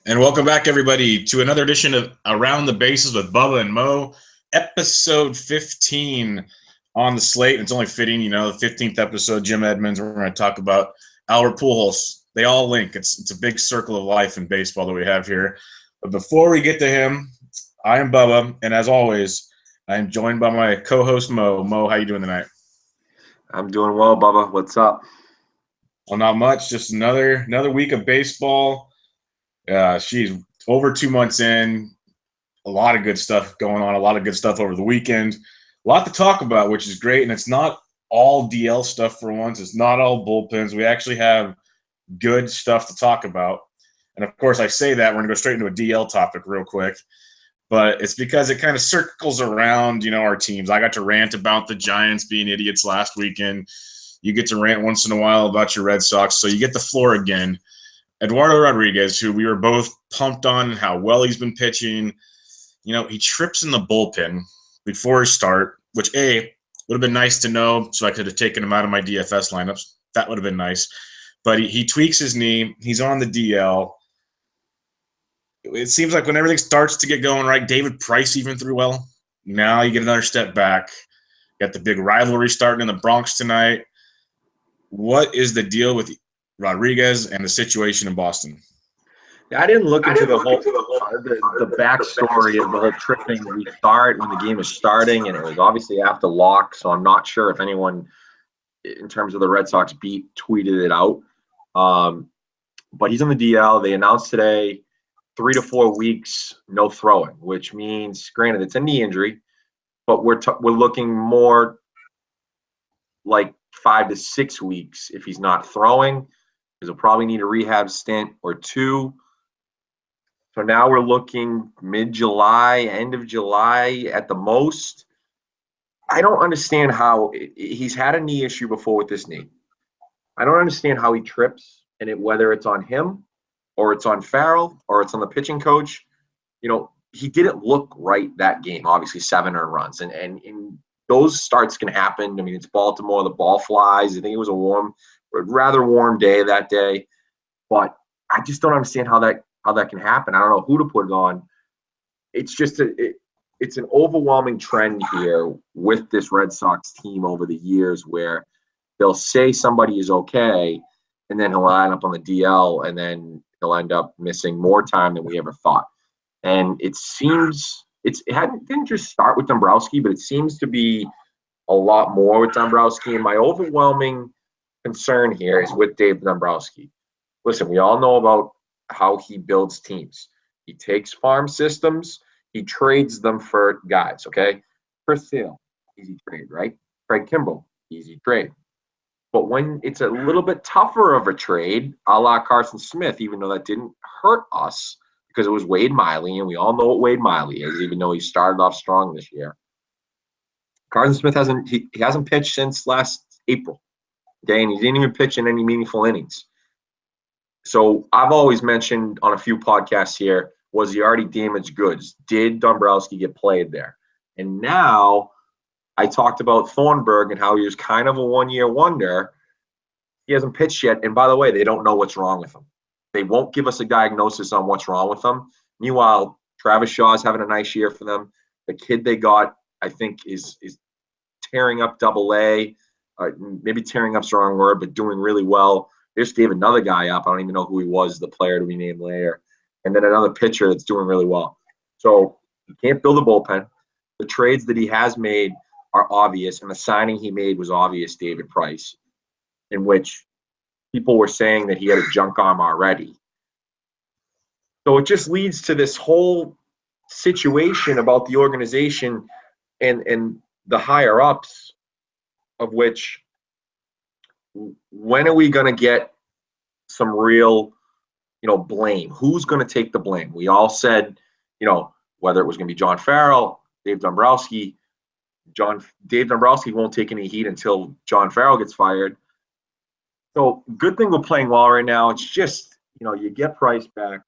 And welcome back, everybody, to another edition of Around the Bases with Bubba and Mo, episode 15 on the slate. It's only fitting, the 15th episode, Jim Edmonds. We're going to talk about Albert Pujols. They all link. It's a big circle of life in baseball that we have here. But before we get to him, I am Bubba, and as always, I am joined by my co-host Mo. Mo, how you doing tonight? I'm doing well, Bubba. What's up? Well, not much. Just another week of baseball. She's over 2 months in. A lot of good stuff going on. A lot of good stuff over the weekend. A lot to talk about, which is great. And it's not all DL stuff for once. It's not all bullpens. We actually have good stuff to talk about. And of course, I say that we're going to go straight into a DL topic real quick. But it's because it kind of circles around, our teams. I got to rant about the Giants being idiots last weekend. You get to rant once in a while about your Red Sox. So you get the floor again. Eduardo Rodriguez, who we were both pumped on how well he's been pitching, he trips in the bullpen before his start, which would have been nice to know, so I could have taken him out of my DFS lineups. That would have been nice. But he tweaks his knee. He's on the DL. It seems like when everything starts to get going right, David Price even threw well. Now you get another step back. Got the big rivalry starting in the Bronx tonight. What is the deal with Rodriguez and the situation in Boston? I didn't look into the backstory of the whole tripping restart when the game was starting, and it was obviously after lock. So I'm not sure if anyone, in terms of the Red Sox beat, tweeted it out. But he's on the DL. They announced today 3 to 4 weeks, no throwing, which means, granted, it's a knee injury, but we're looking more like 5 to 6 weeks if he's not throwing, because he'll probably need a rehab stint or two. So now we're looking mid-July, end of July at the most. I don't understand how he's had a knee issue before with this knee. I don't understand how he trips, and whether it's on him or it's on Farrell or it's on the pitching coach. He didn't look right that game. Obviously, 7 earned runs, and those starts can happen. I mean, it's Baltimore. The ball flies. I think it was a rather warm day that day, but I just don't understand how that can happen. I don't know who to put it on. It's just it's an overwhelming trend here with this Red Sox team over the years where they'll say somebody is okay, and then he'll line up on the DL, and then he'll end up missing more time than we ever thought. And it seems didn't just start with Dombrowski, but it seems to be a lot more with Dombrowski. And my overwhelming concern here is with Dave Dombrowski. Listen, we all know about how he builds teams. He takes farm systems, he trades them for guys, okay? Chris Sale, easy trade, right? Craig Kimbrell, easy trade. But when it's a little bit tougher of a trade, a la Carson Smith, even though that didn't hurt us because it was Wade Miley, and we all know what Wade Miley is, even though he started off strong this year. Carson Smith hasn't pitched since last April, okay? And he didn't even pitch in any meaningful innings. So I've always mentioned on a few podcasts here, was he already damaged goods? Did Dombrowski get played there? And now I talked about Thornburg and how he was kind of a one-year wonder. He hasn't pitched yet. And by the way, they don't know what's wrong with him. They won't give us a diagnosis on what's wrong with him. Meanwhile, Travis Shaw's having a nice year for them. The kid they got, I think, is tearing up Double-A. Maybe tearing up's the wrong word, but doing really well. They just gave another guy up. I don't even know who he was, the player to be named later. And then another pitcher that's doing really well. So you can't build a bullpen. The trades that he has made are obvious, and the signing he made was obvious, David Price, in which people were saying that he had a junk arm already. So it just leads to this whole situation about the organization and the higher-ups, of which, when are we going to get some real, blame? Who's going to take the blame? We all said, whether it was going to be John Farrell, Dave Dombrowski. Dave Dombrowski won't take any heat until John Farrell gets fired. So good thing we're playing well right now. It's just, you get Price back.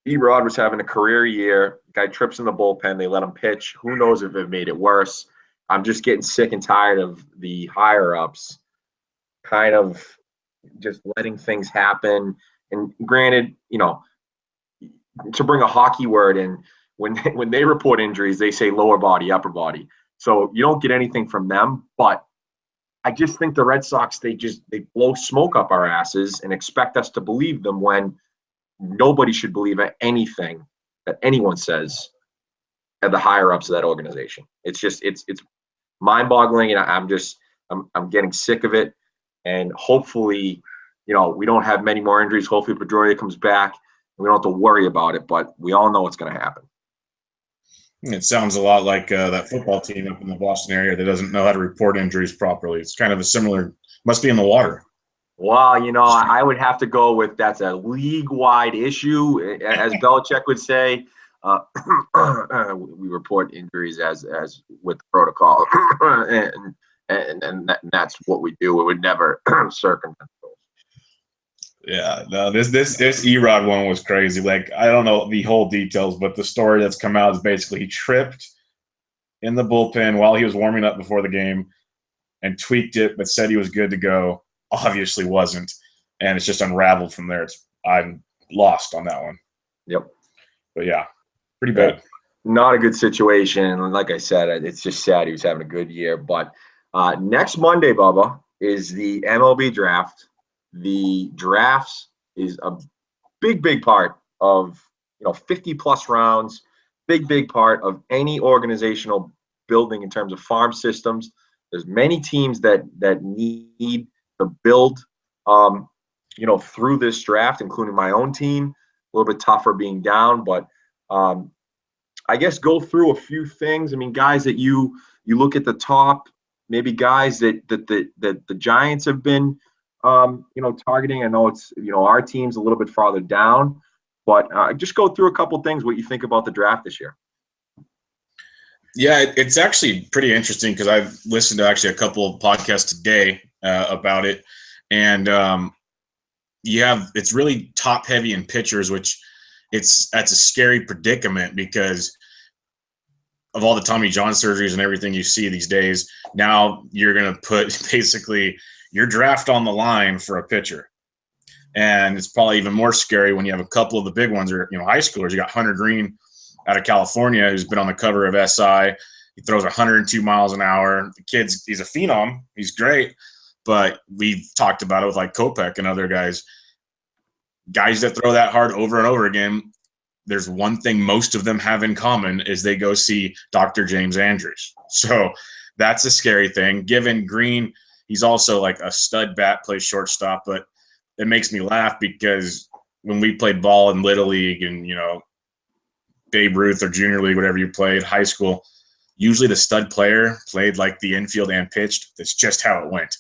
B-Rod was having a career year. Guy trips in the bullpen. They let him pitch. Who knows if it made it worse. I'm just getting sick and tired of the higher-ups kind of just letting things happen. And granted, to bring a hockey word in, when they report injuries, they say lower body, upper body. So you don't get anything from them. But I just think the Red Sox, they blow smoke up our asses and expect us to believe them when nobody should believe anything that anyone says at the higher ups of that organization. It's just it's mind-boggling, and I'm getting sick of it. And hopefully, we don't have many more injuries. Hopefully Pedroia comes back and we don't have to worry about it, but we all know what's going to happen. It sounds a lot like that football team up in the Boston area that doesn't know how to report injuries properly. It's kind of a similar, must be in the water. Well, I would have to go with that's a league-wide issue. As Belichick would say, we report injuries as with the protocol, and that's what we do. We would never circumvent those. Yeah, no, this Erod one was crazy. Like, I don't know the whole details, but the story that's come out is basically he tripped in the bullpen while he was warming up before the game and tweaked it, but said he was good to go. Obviously wasn't, and it's just unraveled from there. I'm lost on that one. Yep. But yeah, pretty bad. Not a good situation. Like I said, it's just sad he was having a good year. But next Monday, Bubba, is the MLB Draft. The drafts is a big part of 50+ rounds. Big part of any organizational building in terms of farm systems. There's many teams that need to build, through this draft, including my own team. A little bit tougher being down, but I guess go through a few things. I mean, guys that you look at the top, maybe guys that the Giants have been, targeting. I know it's our team's a little bit farther down, but just go through a couple things. What you think about the draft this year? Yeah, it's actually pretty interesting because I've listened to actually a couple of podcasts today about it, and it's really top heavy in pitchers, which that's a scary predicament because of all the Tommy John surgeries and everything you see these days. Now you're going to put basically your draft on the line for a pitcher, and it's probably even more scary when you have a couple of the big ones are high schoolers. You got Hunter Green out of California, who's been on the cover of SI. He throws 102 miles an hour. He's a phenom. He's great. But we've talked about it with like Kopech and other guys that throw that hard over and over again. There's one thing most of them have in common is they go see Dr. James Andrews. So that's a scary thing. Given Green, he's also like a stud bat, plays shortstop, but it makes me laugh because when we played ball in Little League and, Babe Ruth or Junior League, whatever you played, high school, usually the stud player played like the infield and pitched. That's just how it went.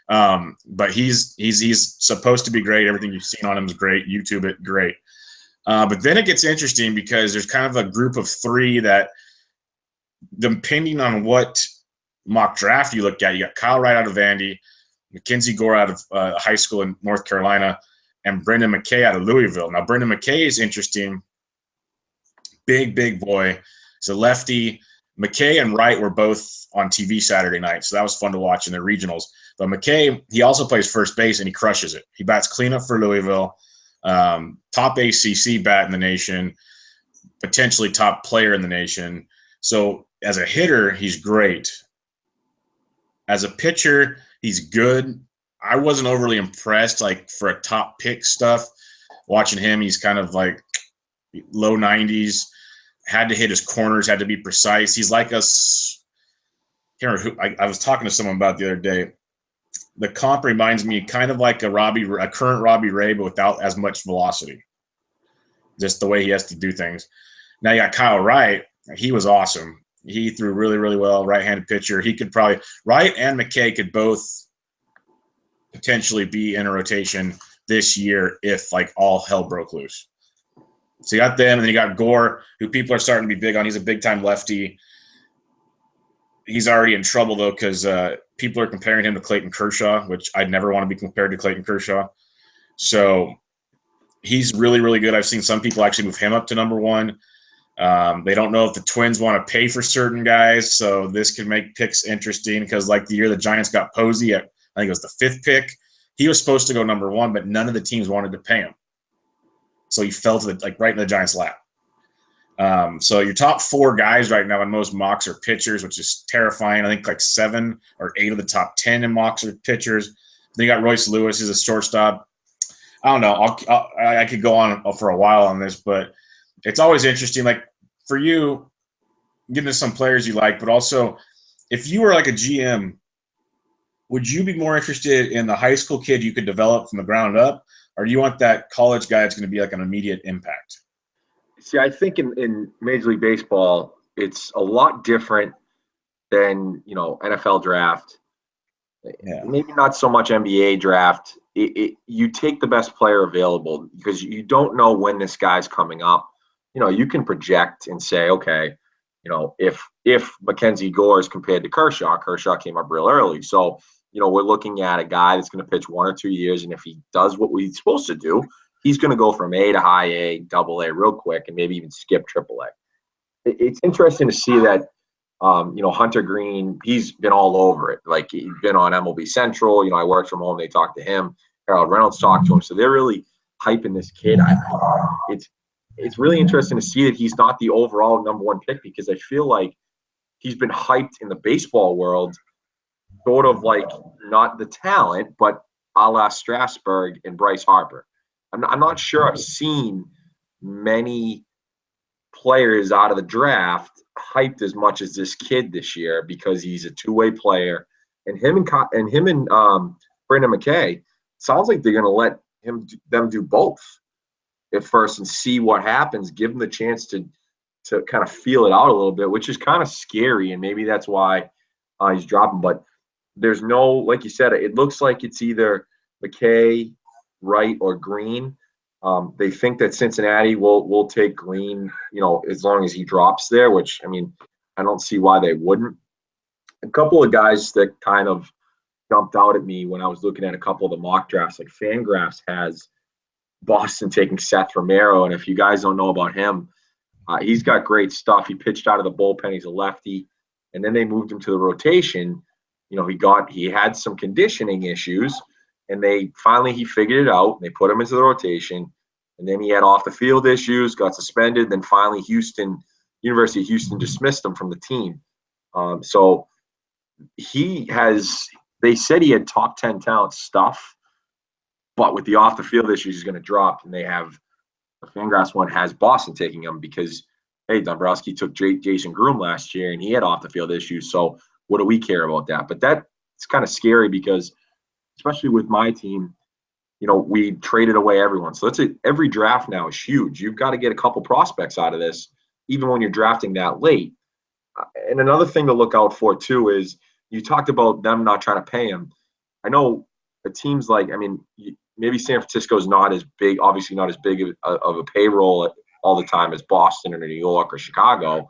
But he's supposed to be great. Everything you've seen on him is great. YouTube it, great. But then it gets interesting because there's kind of a group of three that, depending on what mock draft you look at, you got Kyle Wright out of Vandy, Mackenzie Gore out of high school in North Carolina, and Brendan McKay out of Louisville. Now, Brendan McKay is interesting. Big boy. He's a lefty. McKay and Wright were both on TV Saturday night, so that was fun to watch in the regionals. But McKay, he also plays first base, and he crushes it. He bats cleanup for Louisville, top ACC bat in the nation, potentially top player in the nation. So as a hitter, he's great. As a pitcher, he's good. I wasn't overly impressed, like, for a top pick stuff. Watching him, he's kind of like low 90s. Had to hit his corners, had to be precise. He's like us. I can't remember who I was talking to someone about the other day. The comp reminds me kind of like a current Robbie Ray, but without as much velocity. Just the way he has to do things. Now you got Kyle Wright. He was awesome. He threw really, really well, right-handed pitcher. He could probably – Wright and McKay could both potentially be in a rotation this year if, like, all hell broke loose. So you got them, and then you got Gore, who people are starting to be big on. He's a big-time lefty. He's already in trouble, though, because people are comparing him to Clayton Kershaw, which I'd never want to be compared to Clayton Kershaw. So he's really, really good. I've seen some people actually move him up to number one. They don't know if the Twins want to pay for certain guys, so this could make picks interesting because, like, the year the Giants got Posey at, I think it was the 5th pick, he was supposed to go number one, but none of the teams wanted to pay him. so he fell to right in the Giants' lap. So your top 4 guys right now in most mocks are pitchers, which is terrifying. I think like 7 or 8 of the top 10 in mocks are pitchers. Then you got Royce Lewis, who's a shortstop. I don't know. I could go on for a while on this, but it's always interesting. Like for you, getting to some players you like, but also if you were like a GM, would you be more interested in the high school kid you could develop from the ground up, or do you want that college guy that's going to be like an immediate impact? See, I think in Major League Baseball, it's a lot different than, NFL draft. Yeah. Maybe not so much NBA draft. You take the best player available because you don't know when this guy's coming up. You can project and say, okay, if Mackenzie Gore is compared to Kershaw came up real early. So, we're looking at a guy that's going to pitch 1 or 2 years, and if he does what he's supposed to do, he's going to go from A to high A, double A real quick, and maybe even skip triple A. It's interesting to see that, Hunter Green, he's been all over it. Like, he's been on MLB Central. I worked from home. They talked to him. Harold Reynolds talked to him. So they're really hyping this kid. It's really interesting to see that he's not the overall number 1 pick, because I feel like he's been hyped in the baseball world, sort of like not the talent, but a la Strasburg and Bryce Harper. I'm not sure I've seen many players out of the draft hyped as much as this kid this year, because he's a two-way player. And him and Brandon McKay, sounds like they're going to let them do both at first and see what happens. Give him the chance to kind of feel it out a little bit, which is kind of scary, and maybe that's why he's dropping. But there's no, like you said, it looks like it's either McKay, Wright, or Green. They think that Cincinnati will take Green, as long as he drops there, which, I don't see why they wouldn't. A couple of guys that kind of jumped out at me when I was looking at a couple of the mock drafts, like Fangraphs has Boston taking Seth Romero, and if you guys don't know about him, he's got great stuff. He pitched out of the bullpen. He's a lefty, and then they moved him to the rotation. He had some conditioning issues, and he figured it out. And they put him into the rotation, and then he had off the field issues, got suspended. Then finally, University of Houston dismissed him from the team. So they said he had top 10 talent stuff, but with the off the field issues, he's going to drop. And they have the Fangraphs one has Boston taking him because, hey, Dombrowski took Jason Groom last year, and he had off the field issues. So what do we care about that? But it's kind of scary because, especially with my team, we traded away everyone. So every draft now is huge. You've got to get a couple prospects out of this, even when you're drafting that late. And another thing to look out for, too, is you talked about them not trying to pay him. I know the teams maybe San Francisco is not as big, obviously not as big of a payroll all the time as Boston or New York or Chicago,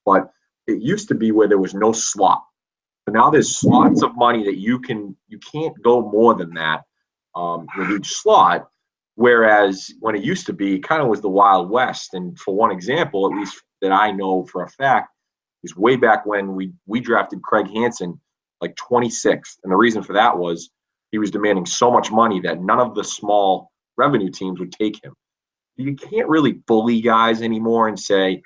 but it used to be where there was no slot. But now there's slots of money that you can't go more than that with each slot. Whereas when it used to be, it kind of was the Wild West. And for one example, at least that I know for a fact, is way back when we drafted Craig Hansen like 26th. And the reason for that was he was demanding so much money that none of the small revenue teams would take him. You can't really bully guys anymore and say,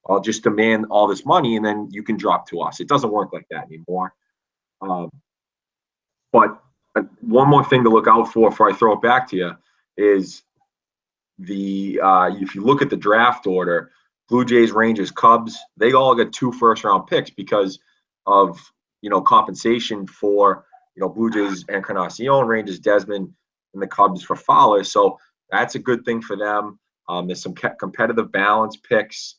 I'll just demand all this money and then you can drop to us. It doesn't work like that anymore. But one more thing to look out for before I throw it back to you is if you look at the draft order, Blue Jays, Rangers, Cubs, they all got 2 first-round picks because of, compensation for, Blue Jays, Encarnacion, Rangers, Desmond, and the Cubs for Fowler. So that's a good thing for them. There's some competitive balance picks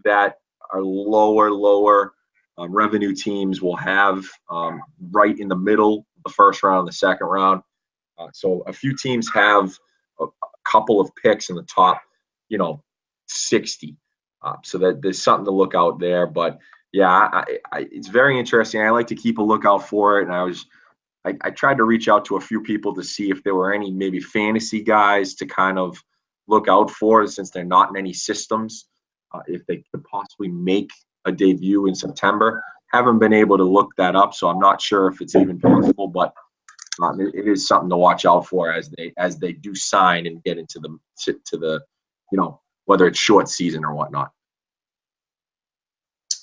that are lower revenue teams will have right in the middle, the first round, the second round. So a few teams have a couple of picks in the top, 60. So that there's something to look out there. But yeah, it's very interesting. I like to keep a lookout for it. And I tried to reach out to a few people to see if there were any maybe fantasy guys to kind of look out for, since they're not in any systems, if they could possibly make a debut in September. Haven't been able to look that up, so I'm not sure if it's even possible, but it is something to watch out for as they do sign and get into the whether it's short season or whatnot.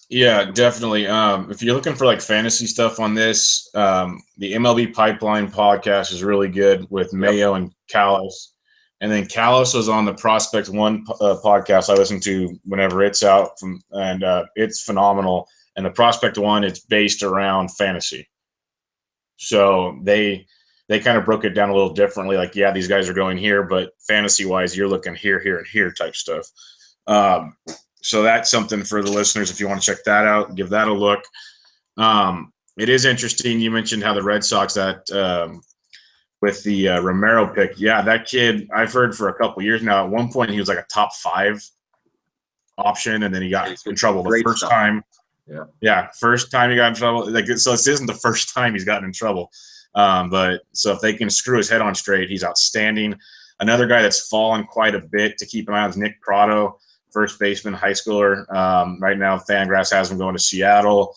Yeah, definitely. If you're looking for like fantasy stuff on this, the MLB Pipeline podcast is really good with Mayo and Callis. And then Callis was on the Prospect One podcast I listen to whenever it's out, and it's phenomenal. And the Prospect One, it's based around fantasy. So they kind of broke it down a little differently. Like, yeah, these guys are going here, but fantasy-wise, you're looking here, here, and here type stuff. So that's something for the listeners if you want to check that out, give that a look. It is interesting. You mentioned how the Red Sox with the Romero pick. Yeah, that kid, I've heard for a couple years now. At one point, he was like a top 5 option, and then he got in trouble the first time. Yeah, first time he got in trouble. So this isn't the first time he's gotten in trouble. But so if they can screw his head on straight, he's outstanding. Another guy that's fallen quite a bit to keep an eye on is Nick Prado, first baseman, high schooler. Right now, Fangraphs has him going to Seattle.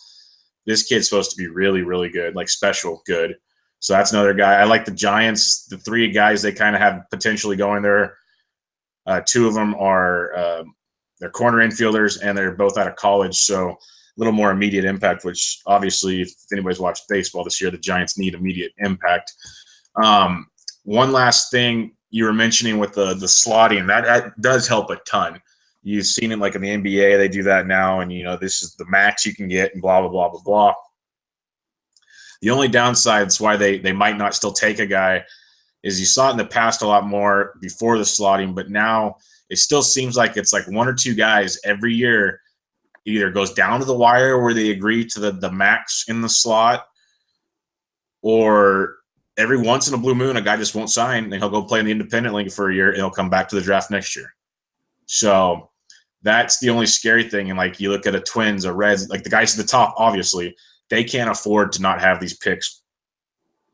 This kid's supposed to be really, really good, like special good. So that's another guy. I like the Giants. The 3 guys they kind of have potentially going there. 2 of them are they're corner infielders, and they're both out of college. So a little more immediate impact, which obviously, if anybody's watched baseball this year, the Giants need immediate impact. One last thing you were mentioning with the slotting, that does help a ton. You've seen it like in the NBA, they do that now, and this is the max you can get, and blah, blah, blah, blah, blah. The only downsides why they might not still take a guy is you saw it in the past a lot more before the slotting, but now it still seems like it's like 1 or 2 guys every year either goes down to the wire where they agree to the max in the slot, or every once in a blue moon a guy just won't sign, and he'll go play in the independent league for a year, and he'll come back to the draft next year. So that's the only scary thing. And like you look at a Twins, a Reds, like the guys at the top, obviously, they can't afford to not have these picks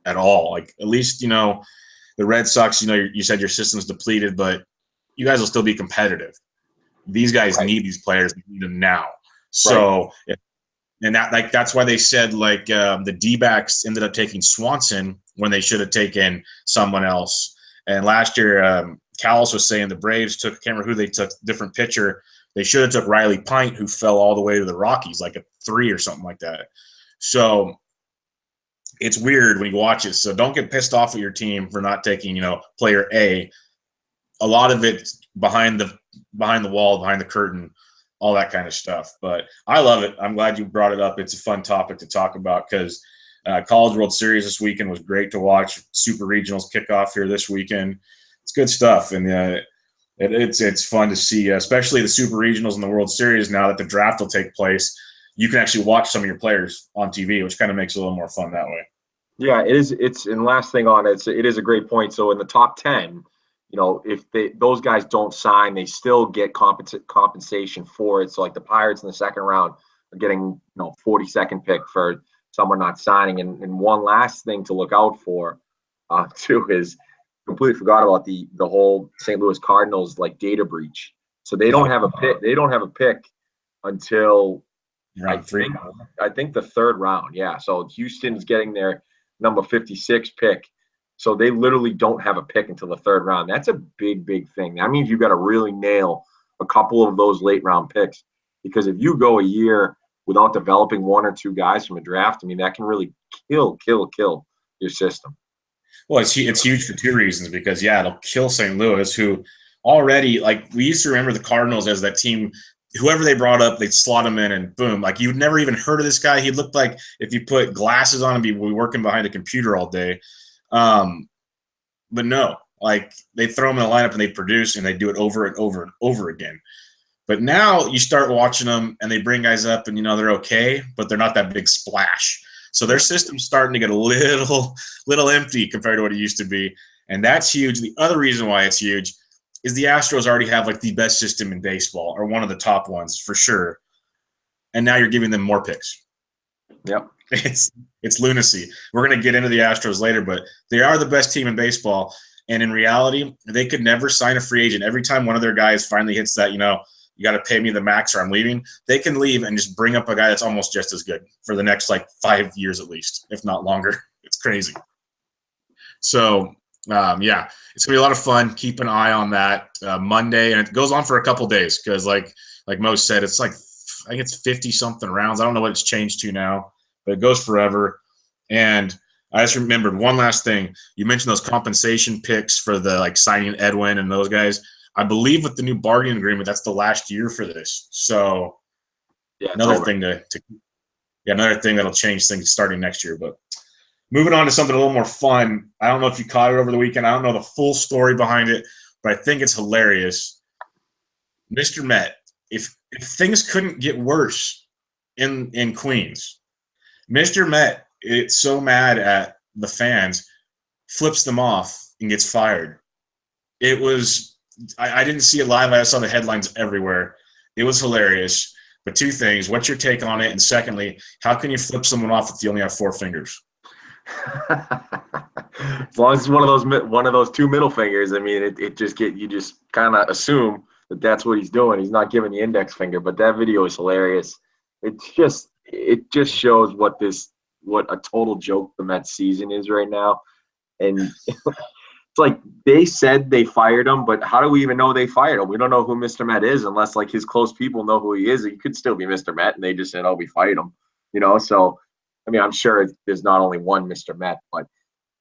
at all. Like at least, the Red Sox, you said your system's depleted, but you guys will still be competitive. These guys need these players, they need them now. So, and that's why they said the D-backs ended up taking Swanson when they should have taken someone else. And last year, Callis was saying the Braves took, I can't remember who they took, different pitcher. They should have took Riley Pint, who fell all the way to the Rockies, like a 3 or something like that. So it's weird when you watch it. So don't get pissed off at your team for not taking, player A. A lot of it behind the wall, behind the curtain, all that kind of stuff. But I love it. I'm glad you brought it up. It's a fun topic to talk about because College World Series this weekend was great to watch. Super Regionals kickoff here this weekend. It's good stuff, and it's fun to see, especially the Super Regionals and the World Series. Now that the draft will take place, you can actually watch some of your players on TV, which kind of makes it a little more fun that way. Yeah, it is. And last thing on it, it is a great point. So in the top 10, if those guys don't sign, they still get compensation for it. So like the Pirates in the second round are getting 42nd pick for someone not signing. And one last thing to look out for too is completely forgot about the whole St. Louis Cardinals data breach. So they don't have a pick. They don't have a pick until round 3. I think the 3rd round. Yeah. So Houston's getting their number 56 pick. So they literally don't have a pick until the 3rd round. That's a big, big thing. That means you've got to really nail a couple of those late round picks, because if you go a year without developing 1 or 2 guys from a draft, I mean, that can really kill your system. Well, it's huge for 2 reasons, because it'll kill St. Louis, who already, we used to remember the Cardinals as that team, whoever they brought up, they'd slot him in and boom, you'd never even heard of this guy. He looked like if you put glasses on him, he'd be working behind a computer all day. But no, they throw him in the lineup and they produce, and they do it over and over and over again. But now you start watching them and they bring guys up and, they're okay, but they're not that big splash. So their system's starting to get a little empty compared to what it used to be. And that's huge. The other reason why it's huge is the Astros already have the best system in baseball, or one of the top ones for sure. And now you're giving them more picks. Yep. It's lunacy. We're going to get into the Astros later, but they are the best team in baseball. And in reality, they could never sign a free agent. Every time one of their guys finally hits that, you got to pay me the max or I'm leaving, they can leave and just bring up a guy that's almost just as good for the next 5 years at least, if not longer. It's crazy. So Yeah, it's gonna be a lot of fun. Keep an eye on that Monday, and it goes on for a couple days because, like Mo said, it's like I think it's 50 something rounds. I don't know what it's changed to now, but it goes forever. And I just remembered one last thing. You mentioned those compensation picks for the like signing Edwin and those guys. I believe with the new bargaining agreement, that's the last year for this. So Yeah, another thing another thing that'll change things starting next year. But moving on to something a little more fun. I don't know if you caught it over the weekend. I don't know the full story behind it, but I think it's hilarious. Mr. Met, if things couldn't get worse in Queens, Mr. Met, it's so mad at the fans, flips them off and gets fired. It was I didn't see it live. I saw the headlines everywhere. It was hilarious. But two things: what's your take on it? And secondly, how can you flip someone off if you only have 4 fingers? As long as it's one of those two middle fingers, I mean, it just you just kind of assume that that's what he's doing. He's not giving the index finger, but that video is hilarious. It just shows what a total joke the Mets season is right now. And it's like they said they fired him, but how do we even know they fired him? We don't know who Mr. Met is unless like his close people know who he is. He could still be Mr. Met, and they just said, "Oh, we fired him," So, I mean, I'm sure there's not only one Mr. Met, but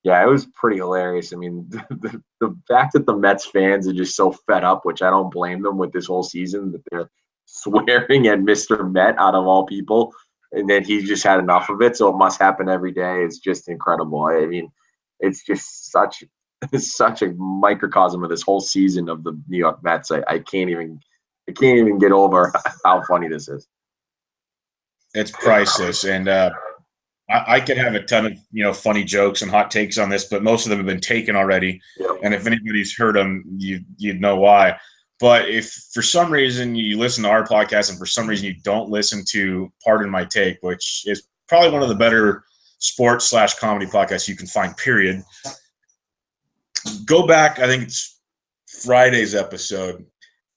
yeah, it was pretty hilarious. I mean, the fact that the Mets fans are just so fed up, which I don't blame them with this whole season, that they're swearing at Mr. Met out of all people, and then he just had enough of it, so it must happen every day. It's just incredible. I mean, it's just such a microcosm of this whole season of the New York Mets. I can't even get over how funny this is. It's priceless, and I could have a ton of funny jokes and hot takes on this, but most of them have been taken already. Yep. And if anybody's heard them, you'd know why. But if for some reason you listen to our podcast and for some reason you don't listen to Pardon My Take, which is probably one of the better sports/comedy podcasts you can find, period. Go back, I think it's Friday's episode.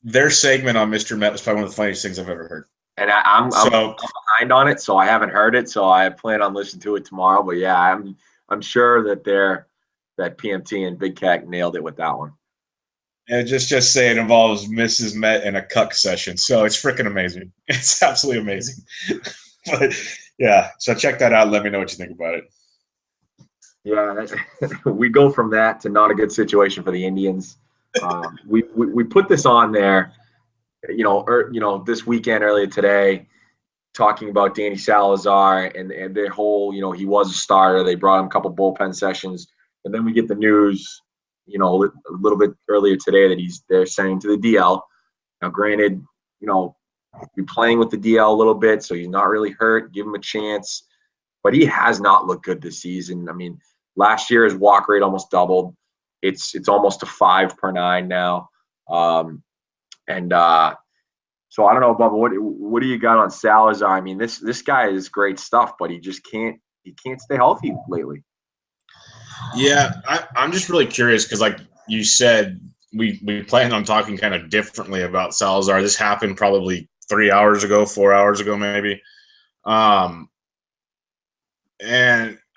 Their segment on Mr. Met was probably one of the funniest things I've ever heard. And I'm behind on it, so I haven't heard it. So I plan on listening to it tomorrow. But yeah, I'm sure that PMT and Big Cat nailed it with that one. And just say it involves Mrs. Met and a cuck session. So it's freaking amazing. It's absolutely amazing. But yeah, so check that out. Let me know what you think about it. Yeah, we go from that to not a good situation for the Indians. We put this on there, this weekend earlier today, talking about Danny Salazar and their whole, he was a starter. They brought him a couple bullpen sessions, and then we get the news, a little bit earlier today that they're sending to the DL. Now, granted, be playing with the DL a little bit, so he's not really hurt. Give him a chance, but he has not looked good this season. I mean, last year his walk rate almost doubled. It's almost a 5 per 9 now. So I don't know, Bubba, what do you got on Salazar? I mean, this guy is great stuff, but he just can't stay healthy lately. Yeah, I'm just really curious because, like you said, we planned on talking kind of differently about Salazar. This happened probably 3 hours ago, 4 hours ago, maybe. And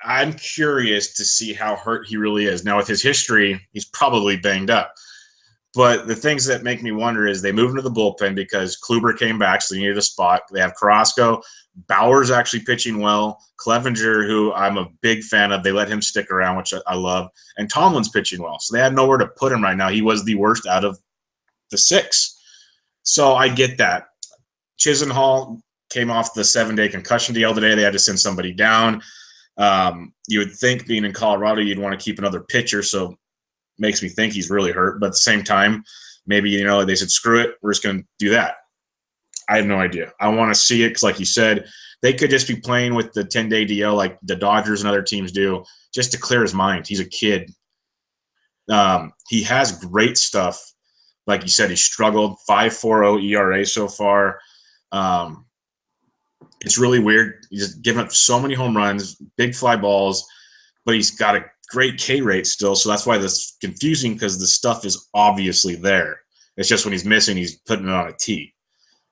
I'm curious to see how hurt he really is. Now, with his history, he's probably banged up. But the things that make me wonder is they moved into the bullpen because Kluber came back, so they needed a spot. They have Carrasco. Bauer's actually pitching well. Clevenger, who I'm a big fan of, they let him stick around, which I love. And Tomlin's pitching well. So they had nowhere to put him right now. He was the worst out of the 6. So I get that. Chisenhall came off the 7-day concussion deal today. They had to send somebody down. You would think being in Colorado, you'd want to keep another pitcher, so makes me think he's really hurt. But at the same time, maybe, they said, screw it, we're just going to do that. I have no idea. I want to see it because, like you said, they could just be playing with the 10-day DL like the Dodgers and other teams do just to clear his mind. He's a kid. He has great stuff. Like you said, he struggled, 5.40 ERA so far. It's really weird. He's given up so many home runs, big fly balls, but he's got a great K rate still. So that's why this is confusing because the stuff is obviously there. It's just when he's missing, he's putting it on a tee.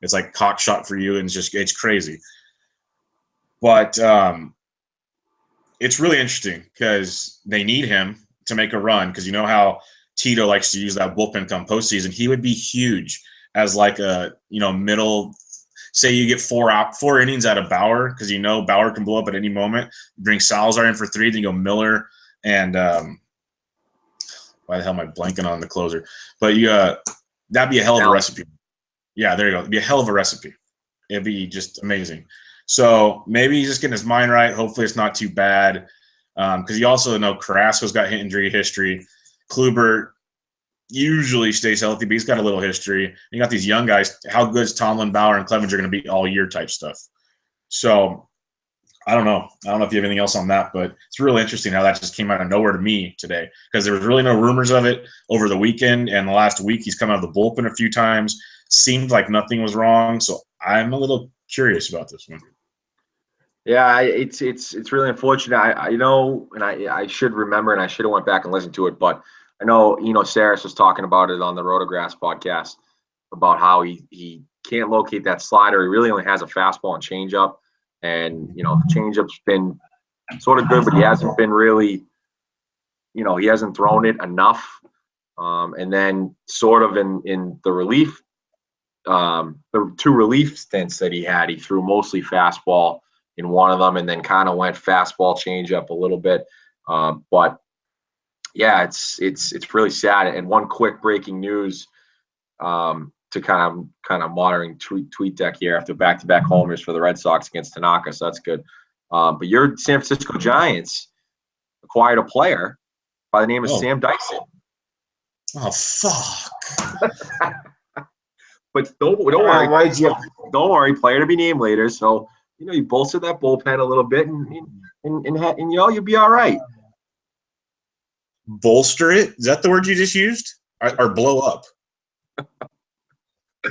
It's like cock shot for you, and it's crazy. But it's really interesting because they need him. to make a run, because you know how Tito likes to use that bullpen come postseason, he would be huge as like a middle. Say you get 4 innings out of Bauer, because Bauer can blow up at any moment. Bring Salazar in for 3, then you go Miller and why the hell am I blanking on the closer? But that'd be a hell of a recipe. Yeah, there you go. It'd be a hell of a recipe. It'd be just amazing. So maybe he's just getting his mind right. Hopefully it's not too bad. Because you also know Carrasco's got injury history. Kluber usually stays healthy, but he's got a little history. You got these young guys. How good is Tomlin, Bauer, and Clevenger going to be all year type stuff? So I don't know. I don't know if you have anything else on that, but it's really interesting how that just came out of nowhere to me today, because there was really no rumors of it over the weekend, and the last week he's come out of the bullpen a few times. Seemed like nothing was wrong, so I'm a little curious about this one. Yeah, it's really unfortunate. I should remember, and I should have went back and listened to it, but I know Saris was talking about it on the Rotographs podcast about how he can't locate that slider. He really only has a fastball and changeup. And, the changeup's been sort of good, but he hasn't been really, he hasn't thrown it enough. And then sort of in the relief, the 2 relief stints that he had, he threw mostly fastball in one of them and then kind of went fastball changeup a little bit. But yeah, it's really sad. And one quick breaking news, to kind of monitoring tweet deck here after back-to-back homers for the Red Sox against Tanaka, so that's good. But your San Francisco Giants acquired a player by the name of Sam Dyson. Oh, fuck. But don't worry. Don't worry. Player to be named later. So you bolster that bullpen a little bit, and you'll be all right. Bolster it? Is that the word you just used? Or blow up?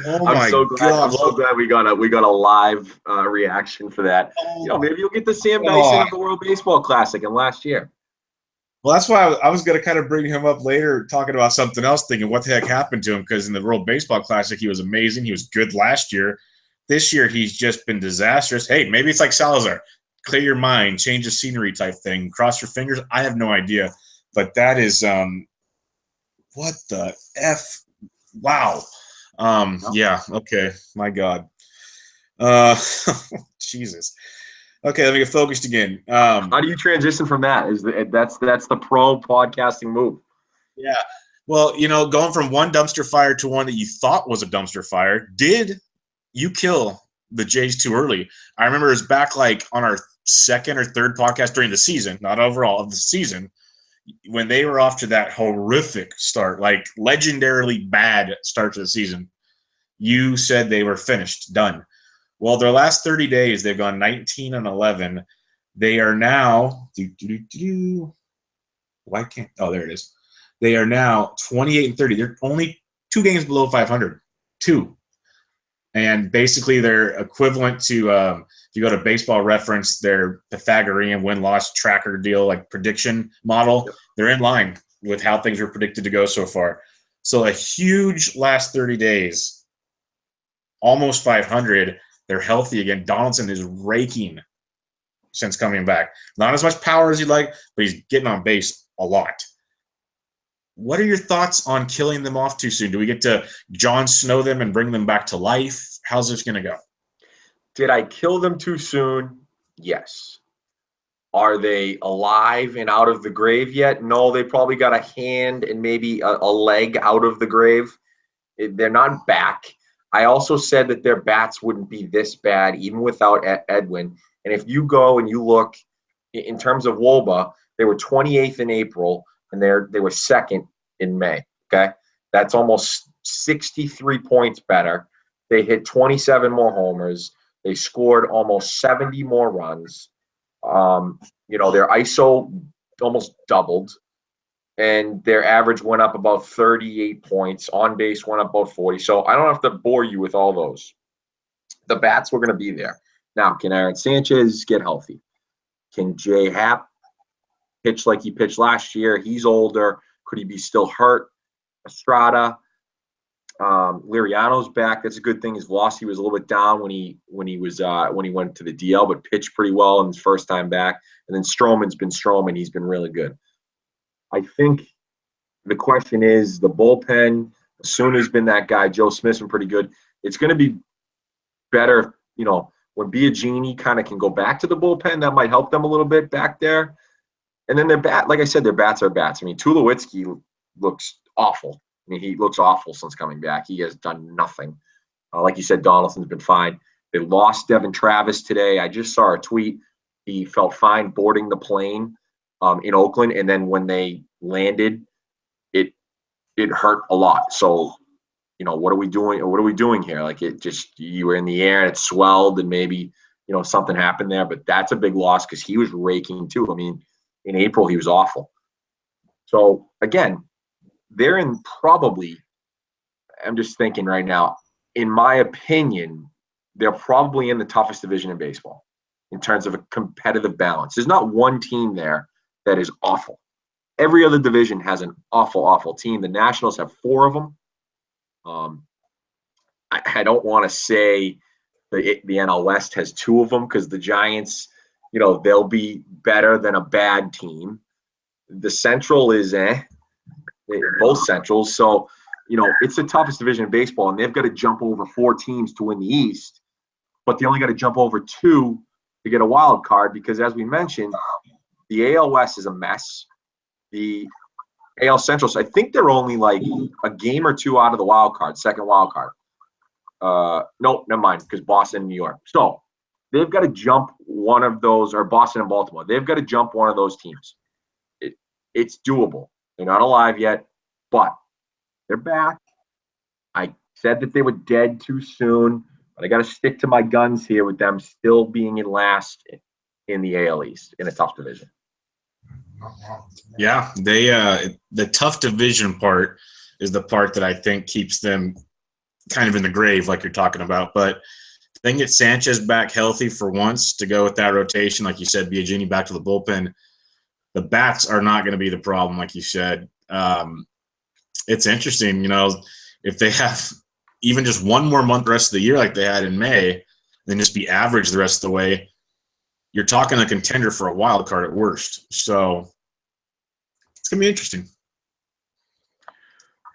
Oh my God! I'm so glad we got a live reaction for that. Maybe you'll get the Sam Dyson of the World Baseball Classic in last year. Well, that's why I was going to kind of bring him up later, talking about something else, thinking what the heck happened to him, because in the World Baseball Classic he was amazing. He was good last year. This year he's just been disastrous. Hey, maybe it's like Salazar. Clear your mind, change the scenery type thing. Cross your fingers. I have no idea. But that is what the F? Wow. Yeah, okay. My God. Jesus. Okay, let me get focused again. How do you transition from that? That's the pro podcasting move. Yeah. Well, going from one dumpster fire to one that you thought was a dumpster fire, did you kill the Jays too early? I remember it was back like on our second or third podcast during the season, not overall, of the season, when they were off to that horrific start, like legendarily bad start to the season. You said they were finished, done. Well, their last 30 days, they've gone 19-11. They are now why can't there it is. They are now 28-30. They're only 2 games below 500. 2. And basically they're equivalent to if you go to Baseball Reference, their Pythagorean win-loss tracker deal, like prediction model. Yep. They're in line with how things were predicted to go so far. So a huge last 30 days, almost 500. They're healthy again. Donaldson is raking since coming back. Not as much power as you'd like, but he's getting on base a lot. What are your thoughts on killing them off too soon? Do we get to Jon Snow them and bring them back to life? How's this going to go? Did I kill them too soon? Yes. Are they alive and out of the grave yet? No, they probably got a hand and maybe a leg out of the grave. They're not back. I also said that their bats wouldn't be this bad even without Edwin. And if you go and you look in terms of WOBA, they were 28th in April and they were 2nd in May. Okay, that's almost 63 points better. They hit 27 more homers. They scored almost 70 more runs. Their ISO almost doubled. And their average went up about 38 points. On base went up about 40. So I don't have to bore you with all those. The bats were going to be there. Now, can Aaron Sanchez get healthy? Can Jay Happ pitch like he pitched last year? He's older. Could he be still hurt? Estrada, Liriano's back. That's a good thing. His velocity was a little bit down when he went to the DL, but pitched pretty well in his first time back. And then Stroman's been Stroman. He's been really good. I think the question is the bullpen. Suna's been that guy. Joe Smith's been pretty good. It's going to be better, when Biagini kind of can go back to the bullpen. That might help them a little bit back there. And then like I said, their bats are bats. I mean, Tulowitzki looks awful. I mean, he looks awful since coming back. He has done nothing. Like you said, Donaldson's been fine. They lost Devin Travis today. I just saw a tweet. He felt fine boarding the plane in Oakland, and then when they landed, it hurt a lot. So, what are we doing? What are we doing here? Like, you were in the air and it swelled, and maybe something happened there. But that's a big loss because he was raking too. I mean, in April he was awful. So again, they're in probably. I'm just thinking right now. In my opinion, they're probably in the toughest division in baseball in terms of a competitive balance. There's not one team there that is awful. Every other division has an awful, awful team. The Nationals have 4 of them. I don't want to say the NL West has 2 of them because the Giants, they'll be better than a bad team. The Central is both Centrals. So, it's the toughest division in baseball, and they've got to jump over 4 teams to win the East, but they only got to jump over 2 to get a wild card because, as we mentioned, the AL West is a mess. The AL Central, so I think they're only like a game or 2 out of the wild card, second wild card. No, never mind, because Boston and New York. So they've got to jump one of those, or Boston and Baltimore. They've got to jump one of those teams. It's doable. They're not alive yet, but they're back. I said that they were dead too soon, but I got to stick to my guns here with them still being in last in the AL East in a tough division. Yeah, they the tough division part is the part that I think keeps them kind of in the grave, like you're talking about. But if they can get Sanchez back healthy for once to go with that rotation, like you said, Biagini back to the bullpen, the bats are not going to be the problem, like you said. It's interesting, if they have even just one more month the rest of the year like they had in May, then just be average the rest of the way, you're talking a contender for a wild card at worst. So it's going to be interesting.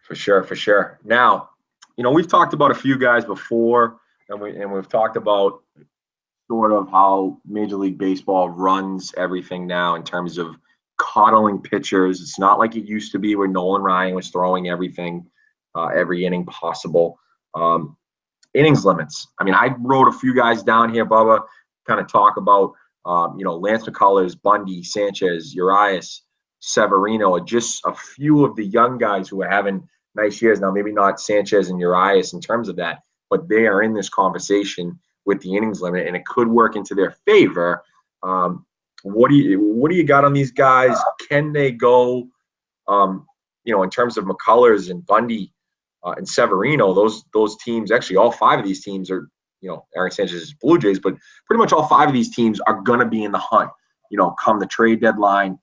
For sure. Now, we've talked about a few guys before, and we've talked about sort of how Major League Baseball runs everything now in terms of coddling pitchers. It's not like it used to be where Nolan Ryan was throwing everything, every inning possible. Innings limits. I mean, I wrote a few guys down here, Bubba, kind of talk about, Lance McCullers, Bundy, Sanchez, Urias, Severino, are just a few of the young guys who are having nice years. Now, maybe not Sanchez and Urias in terms of that, but they are in this conversation with the innings limit, and it could work into their favor. What do you got on these guys? Can they go, in terms of McCullers and Bundy and Severino, those teams, actually all 5 of these teams are, Aaron Sanchez's Blue Jays, but pretty much all 5 of these teams are going to be in the hunt, come the trade deadline,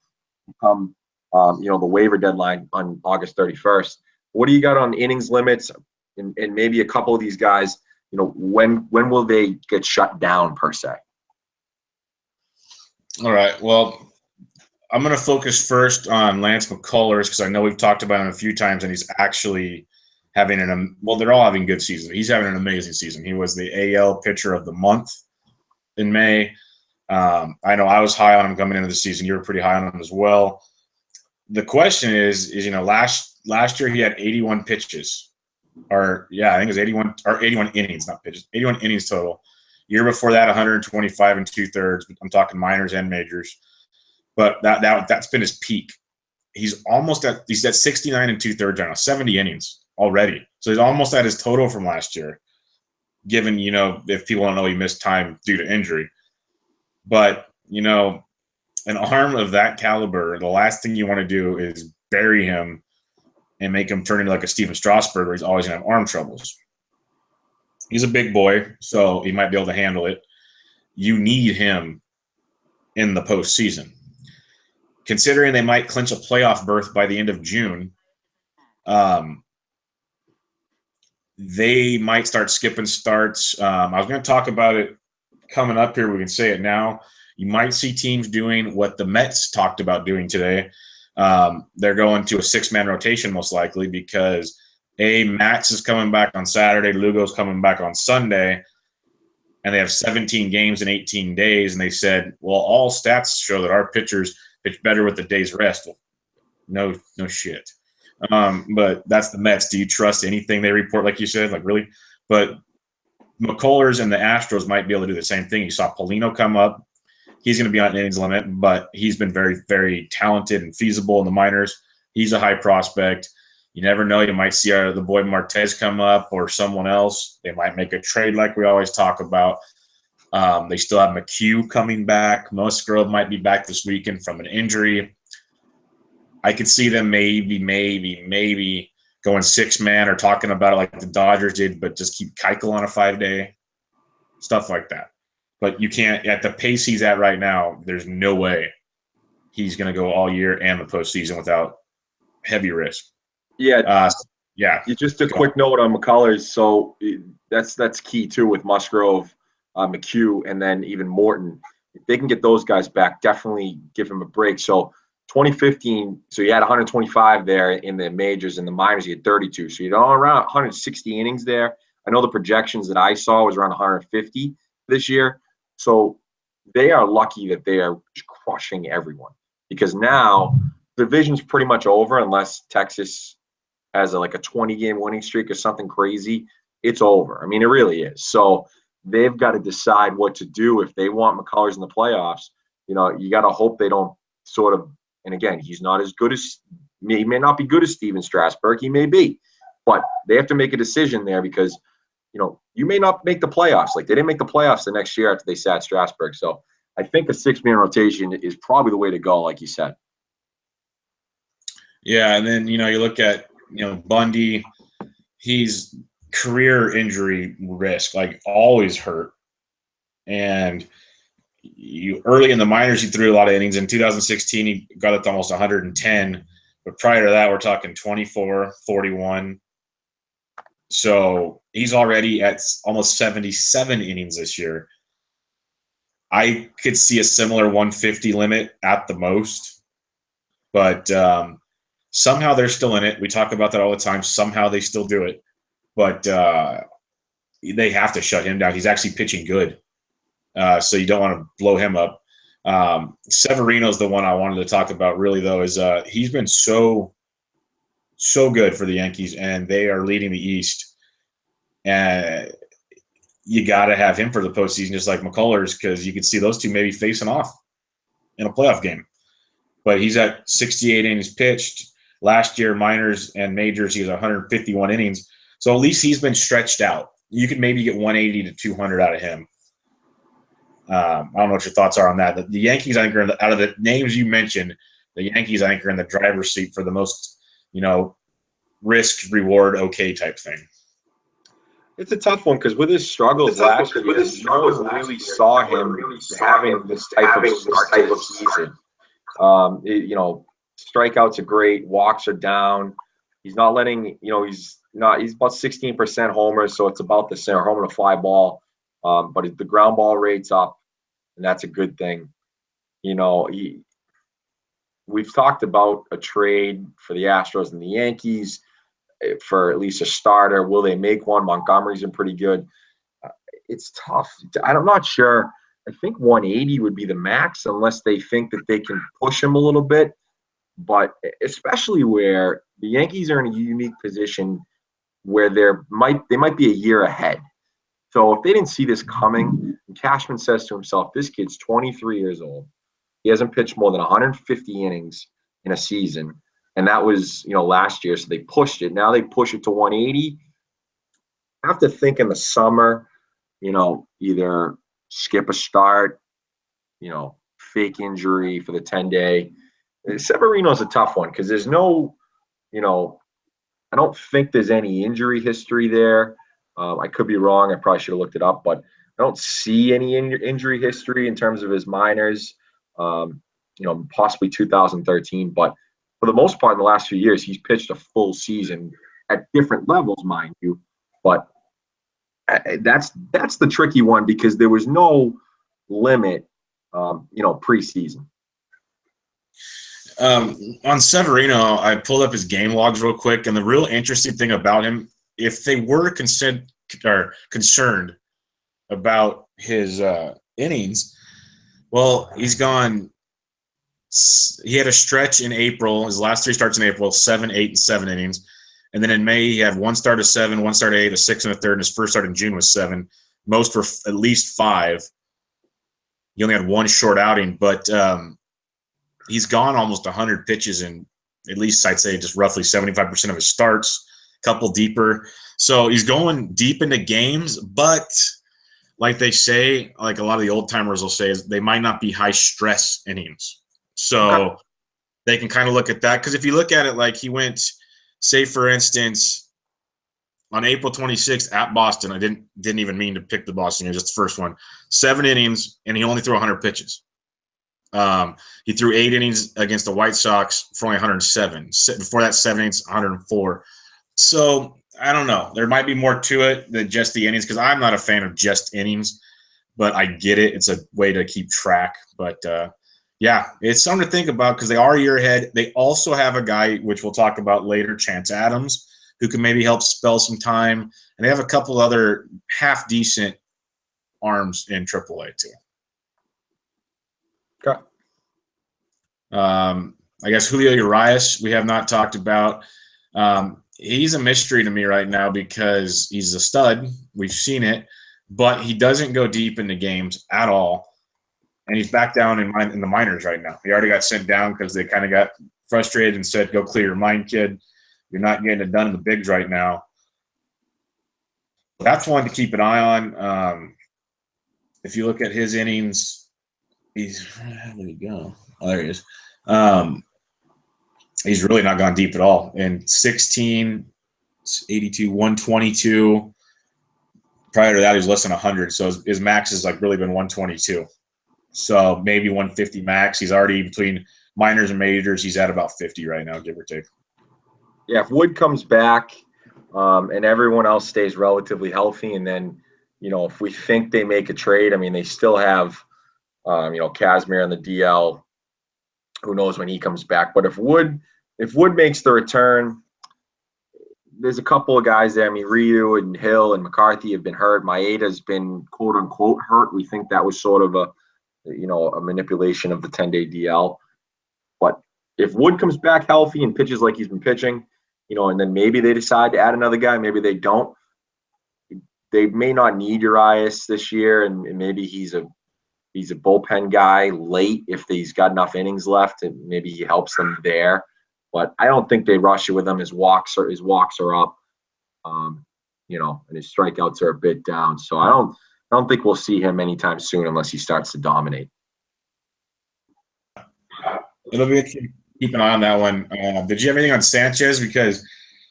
come, the waiver deadline on August 31st. What do you got on innings limits and maybe a couple of these guys, when will they get shut down per se? All right. Well, I'm going to focus first on Lance McCullers because I know we've talked about him a few times, and he's actually having they're all having good seasons. He's having an amazing season. He was the AL Pitcher of the Month in May. I know I was high on him coming into the season. You were pretty high on him as well. The question is last year he had 81 pitches. I think it was 81 innings, not pitches, 81 innings total. Year before that, 125 and 2/3. I'm talking minors and majors. But that's been his peak. He's at 69 and 2/3 right now, 70 innings already. So he's almost at his total from last year, given, if people don't know, he missed time due to injury. But, an arm of that caliber, the last thing you want to do is bury him and make him turn into like a Steven Strasburg where he's always going to have arm troubles. He's a big boy, so he might be able to handle it. You need him in the postseason. Considering they might clinch a playoff berth by the end of June, they might start skipping starts. I was going to talk about it coming up here. We can say it now. You might see teams doing what the Mets talked about doing today, They're going to a 6-man rotation most likely because Matz is coming back on Saturday, Lugo's coming back on Sunday, and they have 17 games in 18 days. And they said, well, all stats show that our pitchers pitch better with the day's rest. Well, no shit. But that's the Mets. Do you trust anything they report, like you said? Like, really? But McCullers and the Astros might be able to do the same thing. You saw Polino come up. He's going to be on innings limit, but he's been very, very talented and feasible in the minors. He's a high prospect. You never know. You might see the boy Martez come up or someone else. They might make a trade like we always talk about. They still have McHugh coming back. Musgrove might be back this weekend from an injury. I could see them maybe going 6-man or talking about it like the Dodgers did, but just keep Keuchel on a 5-day, stuff like that. But you can't, at the pace he's at right now, there's no way he's going to go all year and the postseason without heavy risk. Yeah. Yeah. Just a quick note on McCullers. So that's key too with Musgrove, McHugh, and then even Morton. If they can get those guys back, definitely give him a break. So 2015, so you had 125 there in the majors, and the minors you had 32. So you're around 160 innings there. I know the projections that I saw was around 150 this year. So they are lucky that they are crushing everyone, because now the division's pretty much over unless Texas has a 20-game winning streak or something crazy. It's over. I mean, it really is. So they've got to decide what to do if they want McCullers in the playoffs. You got to hope they don't sort of. And again, he's not as good as he may not be good as Steven Strasburg. He may be, but they have to make a decision there because, you may not make the playoffs. Like, they didn't make the playoffs the next year after they sat Strasburg. So I think a 6-man rotation is probably the way to go, like you said. Yeah, and then you look at Bundy. He's career injury risk, like always hurt, and early in the minors, he threw a lot of innings. In 2016, he got up to almost 110. But prior to that, we're talking 24, 41. So he's already at almost 77 innings this year. I could see a similar 150 limit at the most. But somehow they're still in it. We talk about that all the time. Somehow they still do it. But they have to shut him down. He's actually pitching good. So you don't want to blow him up. Severino's the one I wanted to talk about really, though, is he's been so good for the Yankees, and they are leading the East. And you got to have him for the postseason, just like McCullers, because you could see those two maybe facing off in a playoff game. But he's at 68 innings pitched. Last year, minors and majors, he was 151 innings. So at least he's been stretched out. You could maybe get 180 to 200 out of him. I don't know what your thoughts are on that. The Yankees, I think, out of the names you mentioned, the Yankees, I think, are in the driver's seat for the most, risk reward okay type thing. It's a tough one because with his struggles last year, no one really saw him having this type of start to the season. Strikeouts are great, walks are down. He's not letting, he's about 16% homers, so it's about the same, home and a fly ball. But the ground ball rate's up, and that's a good thing. We've talked about a trade for the Astros and the Yankees for at least a starter. Will they make one? Montgomery's been pretty good. It's tough. I'm not sure. I think 180 would be the max unless they think that they can push him a little bit. But especially where the Yankees are in a unique position where they might be a year ahead. So if they didn't see this coming, Cashman says to himself, this kid's 23 years old. He hasn't pitched more than 150 innings in a season. And that was, last year. So they pushed it. Now they push it to 180. I have to think in the summer, either skip a start, fake injury for the 10-day. Severino's a tough one because there's no, I don't think there's any injury history there. I could be wrong. I probably should have looked it up, but I don't see any injury history in terms of his minors, possibly 2013. But for the most part, in the last few years, he's pitched a full season at different levels, mind you. But that's the tricky one because there was no limit, preseason. On Severino, I pulled up his game logs real quick, and the real interesting thing about him, if they were concerned about his innings, well, he's gone. He had a stretch in April. His last 3 starts in April: 7, 8, and 7 innings. And then in May, he had 1 start of 7, 1 start of 8, a 6 and a third. And his first start in June was 7. Most were at least 5. He only had 1 short outing, but he's gone almost 100 pitches in at least, I'd say, just roughly 75% of his starts, a couple deeper. So he's going deep into games, but like they say, like a lot of the old timers will say, is they might not be high stress innings. So they can kind of look at that. Because if you look at it, like he went, say for instance, on April 26th at Boston, I didn't even mean to pick the Boston game, just the first one. 7 innings, and he only threw 100 pitches. He threw 8 innings against the White Sox for only 107. Before that, 7 innings, 104. So I don't know. There might be more to it than just the innings, because I'm not a fan of just innings, but I get it. It's a way to keep track. But yeah, it's something to think about because they are a year ahead. They also have a guy, which we'll talk about later, Chance Adams, who can maybe help spell some time. And they have a couple other half-decent arms in AAA too. Okay. I guess Julio Urias, we have not talked about. He's a mystery to me right now because he's a stud. We've seen it, but he doesn't go deep into games at all. And he's back down in the minors right now. He already got sent down because they kind of got frustrated and said, go clear your mind, kid. You're not getting it done in the bigs right now. That's one to keep an eye on. If you look at his innings, where did he go? Oh, there he is. He's really not gone deep at all. In 16, 82, 122. Prior to that, he was less than 100. So his max has like really been 122. So maybe 150 max. He's already between minors and majors. He's at about 50 right now, give or take. Yeah, if Wood comes back and everyone else stays relatively healthy, and then, if we think they make a trade, I mean, they still have, Kazmir on the DL. Who knows when he comes back? But if Wood makes the return, there's a couple of guys there. I mean, Ryu and Hill and McCarthy have been hurt. Maeda's been quote unquote hurt. We think that was sort of a manipulation of the 10-day DL. But if Wood comes back healthy and pitches like he's been pitching, and then maybe they decide to add another guy, maybe they don't. They may not need Urias this year, and maybe he's a bullpen guy late if he's got enough innings left, and maybe he helps them there. But I don't think they rush it with him. His walks are up, and his strikeouts are a bit down. So I don't think we'll see him anytime soon unless he starts to dominate. It'll be keep an eye on that one. Did you have anything on Sanchez? Because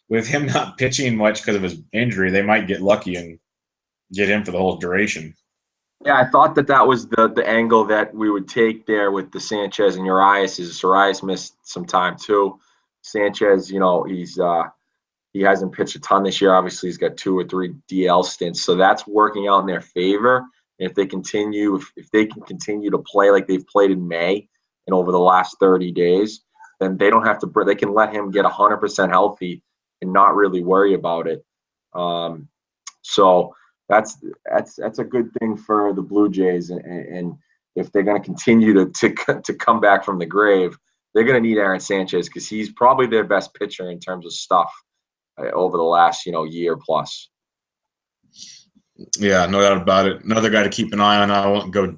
with him not pitching much because of his injury, they might get lucky and get him for the whole duration. Yeah, I thought that was the angle that we would take there with the Sanchez and Urias. Urias missed some time too. Sanchez, he hasn't pitched a ton this year. Obviously, he's got 2 or 3 DL stints, so that's working out in their favor. And if they can continue to play like they've played in May and over the last 30 days, then they don't have to. They can let him get 100% healthy and not really worry about it. So that's a good thing for the Blue Jays, and if they're going to continue to come back from the grave, they're going to need Aaron Sanchez because he's probably their best pitcher in terms of stuff over the last year plus. Yeah, no doubt about it. Another guy to keep an eye on. I won't go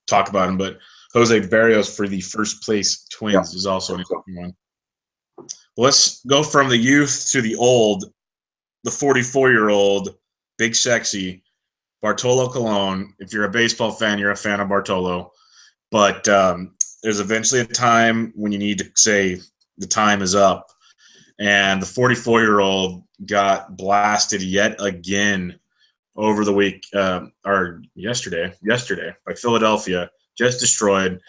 talk about him, but Jose Barrios for the first place Twins is also an interesting one. Let's go from the youth to the old, the 44-year-old, big sexy, Bartolo Colon. If you're a baseball fan, you're a fan of Bartolo. But there's eventually a time when you need to say the time is up. And the 44-year-old got blasted yet again over the week, or yesterday by Philadelphia, just destroyed.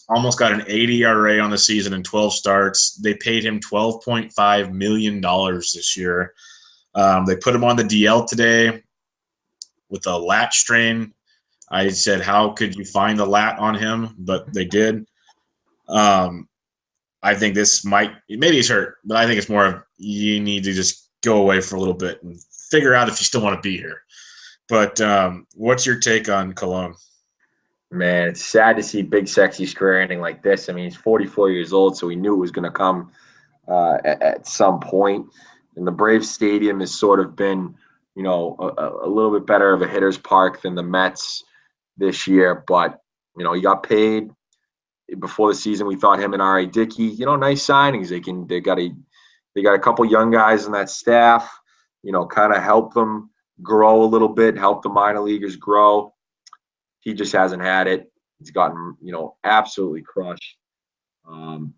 Almost got an 80 ERA on the season in 12 starts. They paid him $12.5 million this year. They put him on the DL today with a lat strain. I said, how could you find the lat on him? But they did. I I think this maybe he's hurt, but I think it's more of you need to just go away for a little bit and figure out if you still want to be here. But what's your take on Cologne? Man, it's sad to see Big Sexy's career ending like this. I mean, he's 44 years old, so we knew it was going to come at some point. And the Braves Stadium has sort of been, you know, a little bit better of a hitter's park than the Mets this year. But, you know, he got paid before the season. We thought him and R.A. Dickey, you know, nice signings. They got a couple young guys on that staff, you know, kind of help them grow a little bit, help the minor leaguers grow. He just hasn't had it. He's gotten, you know, absolutely crushed. You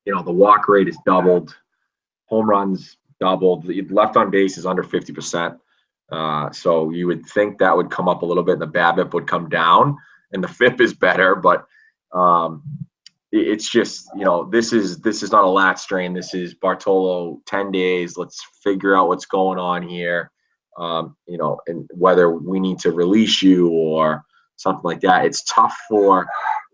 know, the walk rate is doubled, home runs doubled, left on base is under 50%. So you would think that would come up a little bit, and the BABIP would come down, and the FIP is better. But it's just, you know, this is not a lat strain. This is Bartolo 10 days. Let's figure out what's going on here. You know, and whether we need to release you or something like that. It's tough for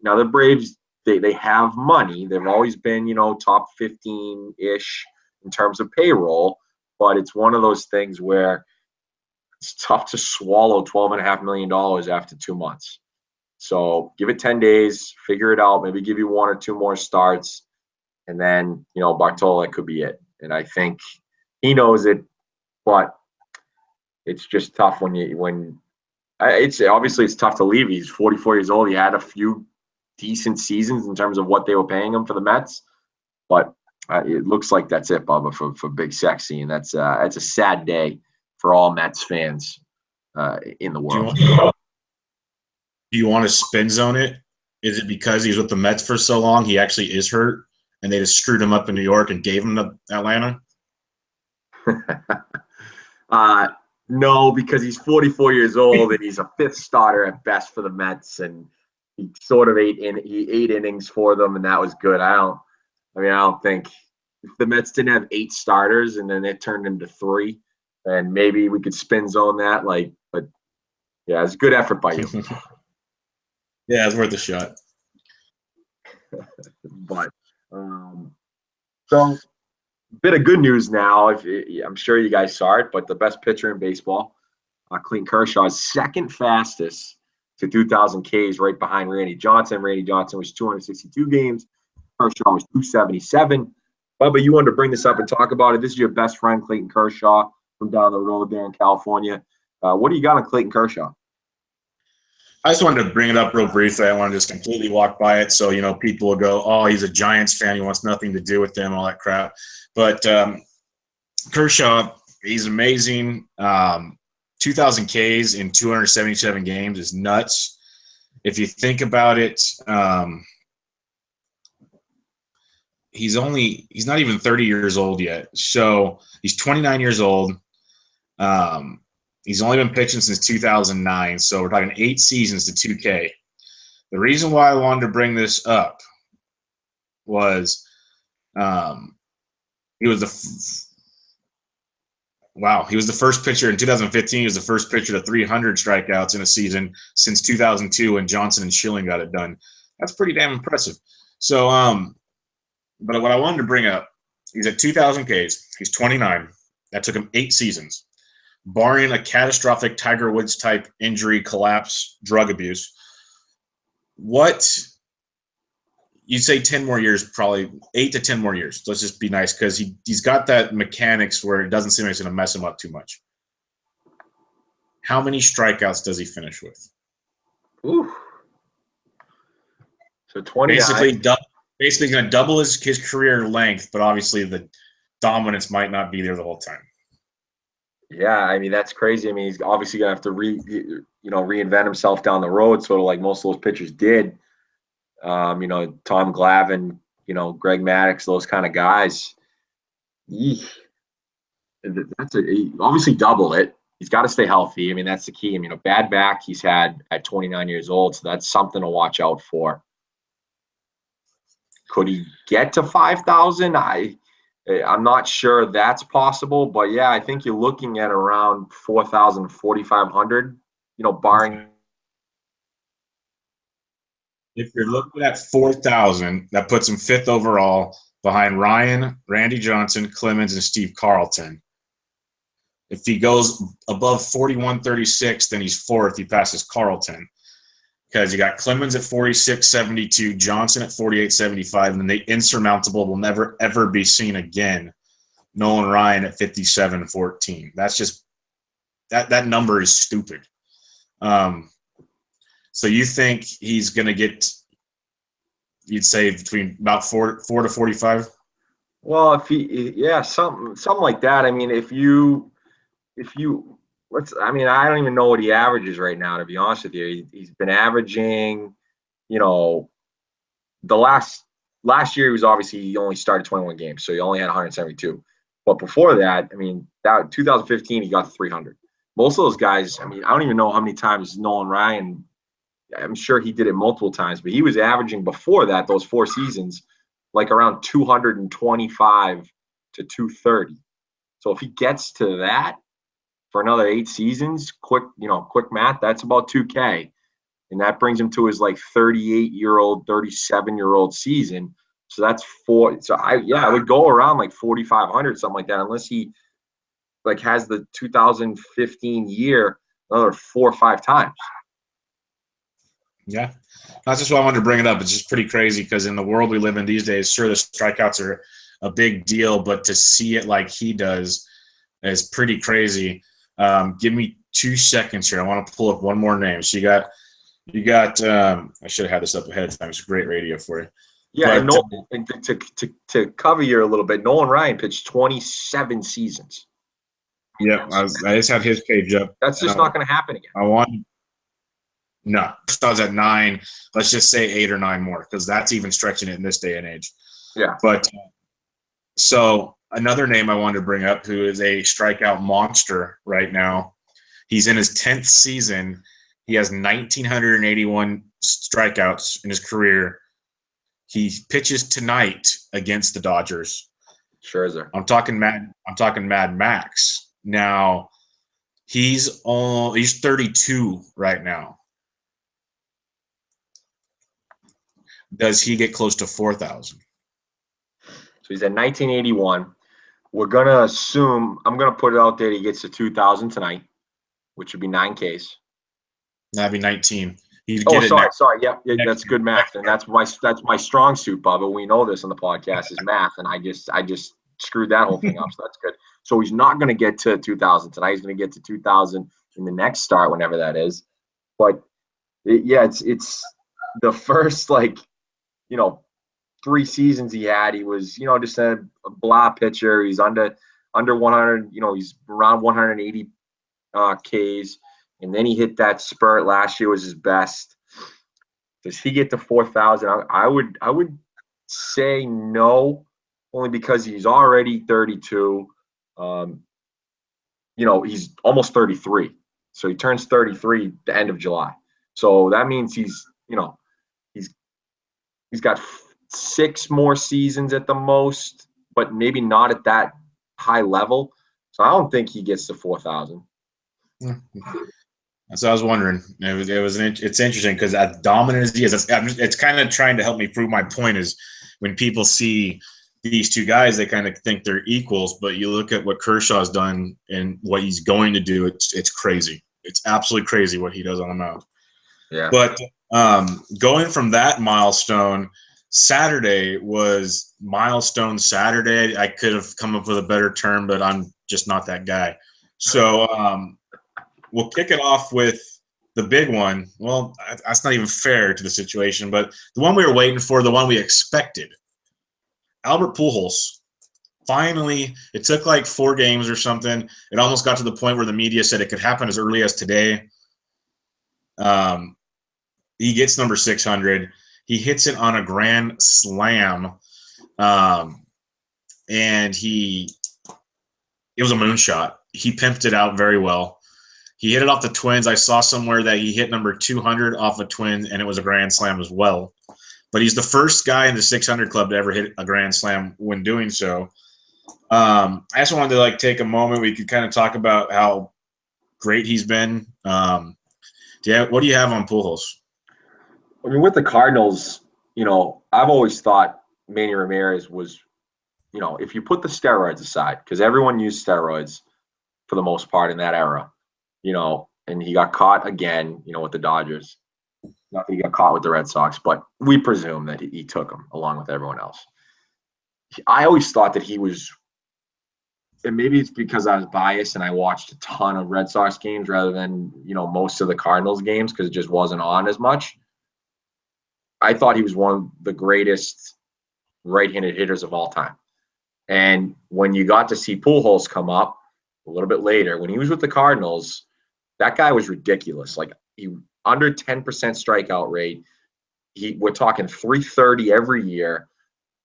now the Braves. They have money. They've always been, you know, top 15-ish in terms of payroll, but it's one of those things where it's tough to swallow $12.5 million after 2 months. So give it 10 days, figure it out, maybe give you 1 or 2 more starts, and then, you know, Bartolo, that could be it. And I think he knows it, but it's just tough it's obviously it's tough to leave. He's 44 years old. He had a few decent seasons in terms of what they were paying him for the Mets, but it looks like that's it, Bubba, for Big Sexy, and that's a sad day for all Mets fans in the world. Do you want to spin zone it? Is it because he's with the Mets for so long he actually is hurt, and they just screwed him up in New York and gave him to Atlanta? No, because he's 44 years old and he's a 5th starter at best for the Mets, and he sort of ate 8 innings for them, and that was good. I don't think if the Mets didn't have 8 starters and then it turned into 3, then maybe we could spin zone that. But yeah, it's a good effort by you. Yeah, it's worth a shot. But so. Bit of good news now. I'm sure you guys saw it, but the best pitcher in baseball, Clayton Kershaw, is second fastest to 2,000 Ks, right behind Randy Johnson. Randy Johnson was 262 games. Kershaw was 277. Bubba, you wanted to bring this up and talk about it. This is your best friend, Clayton Kershaw, from down the road there in California. What do you got on Clayton Kershaw? I just wanted to bring it up real briefly. I want to just completely walk by it. So, you know, people will go, oh, he's a Giants fan. He wants nothing to do with them, all that crap. But Kershaw, he's amazing. 2,000 Ks in 277 games is nuts. If you think about it, he's not even 30 years old yet. So he's 29 years old. He's only been pitching since 2009. So we're talking 8 seasons to 2K. The reason why I wanted to bring this up was he was the first pitcher in 2015. He was the first pitcher to 300 strikeouts in a season since 2002 when Johnson and Schilling got it done. That's pretty damn impressive. So, but what I wanted to bring up, he's at 2,000 Ks. He's 29. That took him 8 seasons. Barring a catastrophic Tiger Woods type injury, collapse, drug abuse, you'd say 10 more years, probably 8 to 10 more years. Let's just be nice because he's got that mechanics where it doesn't seem like it's going to mess him up too much. How many strikeouts does he finish with? Ooh. So 20. Basically going to double his career length, but obviously the dominance might not be there the whole time. Yeah, I mean, that's crazy. I mean, he's obviously going to have to reinvent himself down the road, sort of like most of those pitchers did. You know, Tom Glavine, you know, Greg Maddux, those kind of guys. He obviously double it. He's got to stay healthy. I mean, that's the key. I mean, a bad back he's had at 29 years old, so that's something to watch out for. Could he get to 5,000? I'm not sure that's possible, but yeah, I think you're looking at around 4,000, 4,500, you know, barring if you're looking at 4,000, that puts him 5th overall behind Ryan, Randy Johnson, Clemens, and Steve Carlton. If he goes above 41.36, then he's 4th. He passes Carlton. Because you got Clemens at 46.72, Johnson at 48.75, and then the insurmountable will never, ever be seen again. Nolan Ryan at 57.14. That's just that number is stupid. So you think he's going to get, you'd say, between about 4 to 45? Well, if he, yeah, something like that. I mean, if you, I mean, I don't even know what he averages right now, to be honest with you. He's been averaging, the last year he only started 21 games, so he only had 172. But before that, I mean, that 2015 he got 300. Most of those guys, I mean, I don't even know how many times Nolan Ryan. I'm sure he did it multiple times, but he was averaging before that, those 4 seasons, like around 225 to 230. So if he gets to that for another 8 seasons, quick math, that's about 2K. And that brings him to his like 38-year-old, 37-year-old season. So that's 4. So I would go around like 4,500, something like that, unless he like has the 2015 year another 4 or 5 times. Yeah. That's just why I wanted to bring it up. It's just pretty crazy because in the world we live in these days, sure, the strikeouts are a big deal, but to see it like he does is pretty crazy. Give me 2 seconds here. I want to pull up one more name. So you got I should have had this up ahead of time. It's great radio for you. Yeah, and to cover you a little bit, Nolan Ryan pitched 27 seasons. Yeah, I just had his page up. That's just not going to happen again. No, I was at 9. Let's just say 8 or 9 more, because that's even stretching it in this day and age. Yeah. But so another name I wanted to bring up, who is a strikeout monster right now. He's in his 10th season. He has 1,981 strikeouts in his career. He pitches tonight against the Dodgers. Scherzer. I'm talking Mad Max. Now, he's 32 right now. Does he get close to 4,000? So he's at 1981. We're going to assume, I'm going to put it out there, he gets to 2,000 tonight, which would be 9 Ks. That'd be 19. Sorry. Yeah, that's good math. And that's my strong suit, Bubba. We know this on the podcast is math, and I just screwed that whole thing up, so that's good. So he's not going to get to 2,000 tonight. He's going to get to 2,000 in the next start, whenever that is. But, it's the first, 3 seasons he had, he was, just a blah pitcher. He's under 100, he's around 180 Ks. And then he hit that spurt. Last year was his best. Does he get to 4,000? I would say no, only because he's already 32. He's almost 33. So he turns 33 the end of July. So that means he's got 6 more seasons at the most, but maybe not at that high level. So I don't think he gets to 4,000. So I was wondering. It's interesting because as dominant as he is, it's kind of trying to help me prove my point. Is when people see these 2 guys, they kind of think they're equals, but you look at what Kershaw's done and what he's going to do. It's crazy. It's absolutely crazy what he does on the mound. Yeah. But going from that milestone, Saturday was Milestone Saturday. I could have come up with a better term, but I'm just not that guy. So we'll kick it off with the big one. Well, that's not even fair to the situation, but the one we were waiting for, the one we expected. Albert Pujols. Finally, it took like 4 games or something. It almost got to the point where the media said it could happen as early as today. He gets number 600. He hits it on a grand slam. And it was a moonshot. He pimped it out very well. He hit it off the Twins. I saw somewhere that he hit number 200 off a Twins, and it was a grand slam as well. But he's the first guy in the 600 club to ever hit a grand slam when doing so. I just wanted to take a moment. We could kind of talk about how great he's been. What do you have on Pujols? I mean, with the Cardinals, I've always thought Manny Ramirez was, if you put the steroids aside, because everyone used steroids for the most part in that era, and he got caught again, with the Dodgers. Not that he got caught with the Red Sox, but we presume that he took them along with everyone else. I always thought that he was, and maybe it's because I was biased and I watched a ton of Red Sox games rather than, most of the Cardinals games because it just wasn't on as much. I thought he was one of the greatest right-handed hitters of all time. And when you got to see Pujols come up a little bit later, when he was with the Cardinals, that guy was ridiculous. Like, he under 10% strikeout rate. We're talking 330 every year.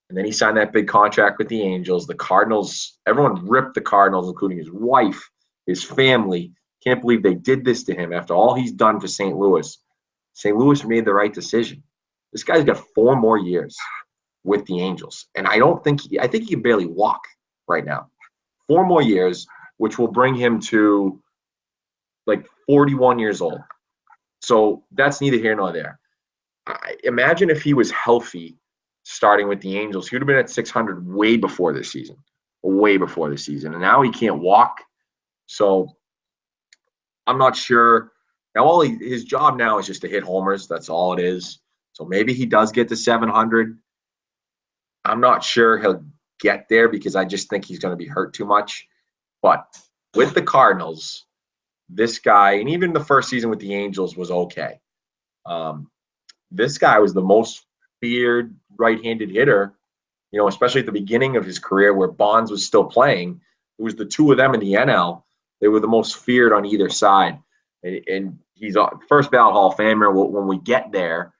And then he signed that big contract with the Angels. The Cardinals, everyone ripped the Cardinals, including his wife, his family. Can't believe they did this to him after all he's done for St. Louis. St. Louis made the right decision. This guy's got 4 more years with the Angels. And I think he can barely walk right now. 4 more years, which will bring him to like 41 years old. So that's neither here nor there. Imagine if he was healthy starting with the Angels. He would have been at 600 way before this season. And now he can't walk. So I'm not sure. Now, his job now is just to hit homers. That's all it is. So maybe he does get to 700. I'm not sure he'll get there because I just think he's going to be hurt too much. But with the Cardinals, this guy, and even the first season with the Angels was okay. This guy was the most feared right-handed hitter, especially at the beginning of his career where Bonds was still playing. It was the two of them in the NL. They were the most feared on either side. And he's a first ballot Hall of Famer. When we get there,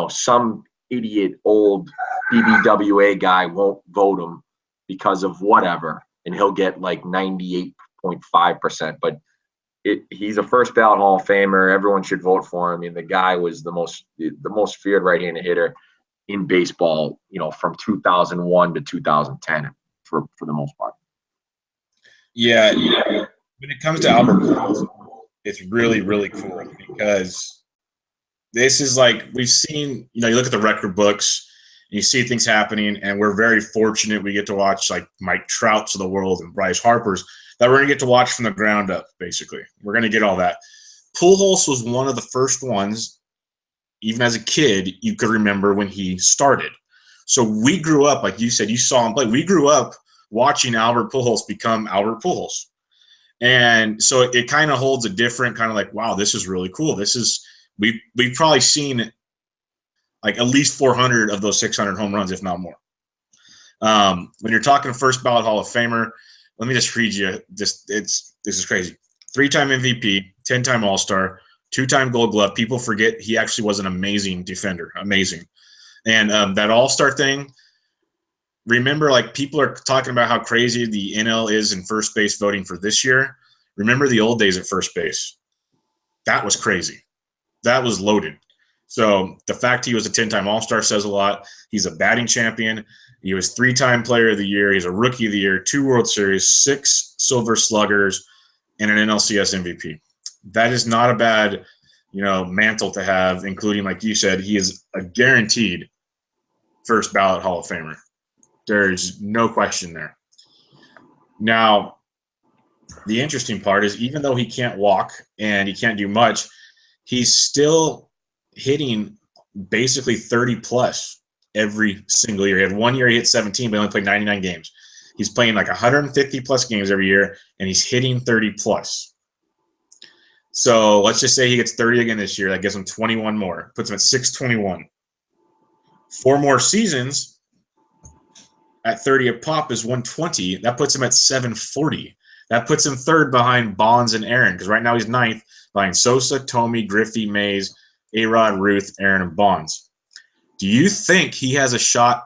some idiot old BBWA guy won't vote him because of whatever, and he'll get like 98.5%. But he's a first ballot Hall of Famer. Everyone should vote for him. I mean, the guy was the most feared right-handed hitter in baseball, from 2001 to 2010 for the most part. Yeah. When it comes to Albert Pujols, it's really, really cool because this is like we've seen, you look at the record books and you see things happening, and we're very fortunate we get to watch like Mike Trout's of the world and Bryce Harper's that we're going to get to watch from the ground up, basically. We're going to get all that. Pujols was one of the first ones, even as a kid, you could remember when he started. So we grew up, like you said, you saw him play. We grew up watching Albert Pujols become Albert Pujols. And so it kind of holds a different kind of like, wow, this is really cool. We've probably seen like at least 400 of those 600 home runs, if not more. When you're talking first ballot Hall of Famer, let me just read you. This is crazy. 3-time MVP, 10-time All-Star, 2-time Gold Glove. People forget he actually was an amazing defender. Amazing. And that All-Star thing, remember, like, people are talking about how crazy the NL is in first base voting for this year. Remember the old days at first base. That was crazy. That was loaded. So the fact he was a 10-time All-Star says a lot. He's a batting champion. He was 3-time Player of the Year. He's a Rookie of the Year, 2 World Series, 6 Silver Sluggers, and an NLCS MVP. That is not a bad, mantle to have, including, like you said, he is a guaranteed first ballot Hall of Famer. There's no question there. Now, the interesting part is even though he can't walk and he can't do much, he's still hitting basically 30-plus every single year. He had 1 year he hit 17, but he only played 99 games. He's playing like 150-plus games every year, and he's hitting 30-plus. So let's just say he gets 30 again this year. That gives him 21 more. Puts him at 621. 4 more seasons at 30 a pop is 120. That puts him at 740. That puts him third behind Bonds and Aaron, because right now he's ninth behind Sosa, Tomey, Griffey, Mays, A-Rod, Ruth, Aaron, and Bonds. Do you think he has a shot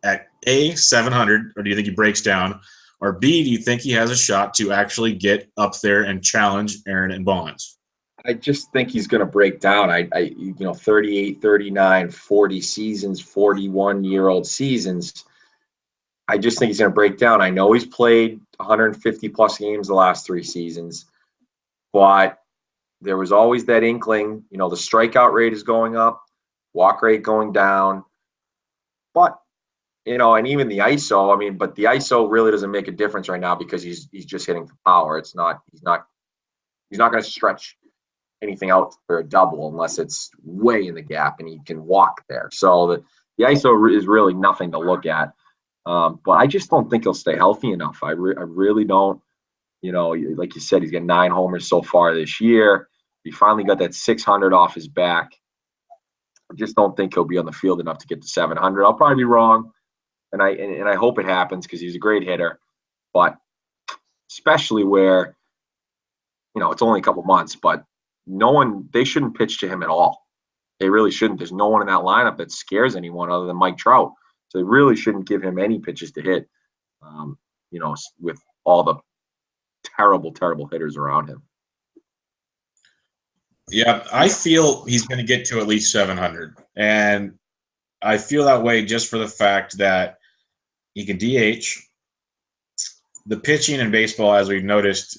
at A, 700, or do you think he breaks down? Or B, do you think he has a shot to actually get up there and challenge Aaron and Bonds? I just think he's going to break down. 38, 39, 40 seasons, 41-year-old seasons. I just think he's going to break down. I know he's played 150-plus games the last 3 seasons, but there was always that inkling. The strikeout rate is going up. walk rate going down. But, and even the ISO, I mean, but the ISO really doesn't make a difference right now because he's just hitting for power. He's not going to stretch anything out for a double unless it's way in the gap and he can walk there. So the ISO is really nothing to look at. But I just don't think he'll stay healthy enough. I really don't. Like you said, he's got 9 homers so far this year. He finally got that 600 off his back. I just don't think he'll be on the field enough to get to 700. I'll probably be wrong, and I hope it happens because he's a great hitter. But especially where, it's only a couple months, but they shouldn't pitch to him at all. They really shouldn't. There's no one in that lineup that scares anyone other than Mike Trout. So they really shouldn't give him any pitches to hit, with all the terrible, terrible hitters around him. Yeah, I feel he's going to get to at least 700. And I feel that way just for the fact that he can DH. The pitching in baseball, as we've noticed,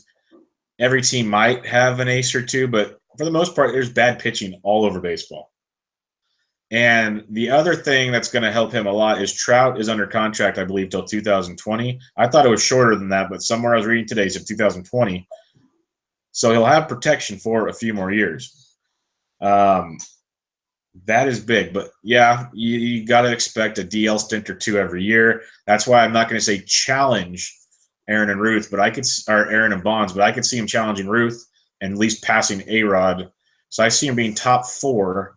every team might have an ace or two, but for the most part, there's bad pitching all over baseball. And the other thing that's going to help him a lot is Trout is under contract, I believe, till 2020. I thought it was shorter than that, but somewhere I was reading today, it's 2020. So he'll have protection for a few more years. That is big. But, yeah, you got to expect a DL stint or two every year. That's why I'm not going to say challenge Aaron and Ruth, or Aaron and Bonds, but I could see him challenging Ruth and at least passing A-Rod. So I see him being top 4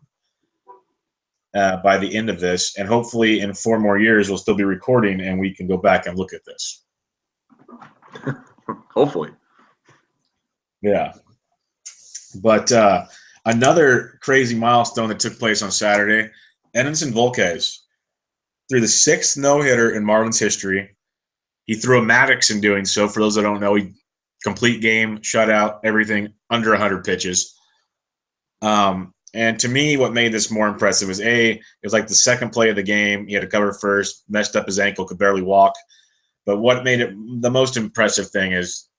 by the end of this. And hopefully in 4 more years we'll still be recording and we can go back and look at this. Hopefully. Yeah. But another crazy milestone that took place on Saturday, Edinson Volquez threw the 6th no-hitter in Marlins history. He threw a Maddox in doing so. For those that don't know, he complete game, shutout, everything under 100 pitches. And to me, what made this more impressive was it was like the second play of the game. He had to cover first, messed up his ankle, could barely walk. But what made it the most impressive thing is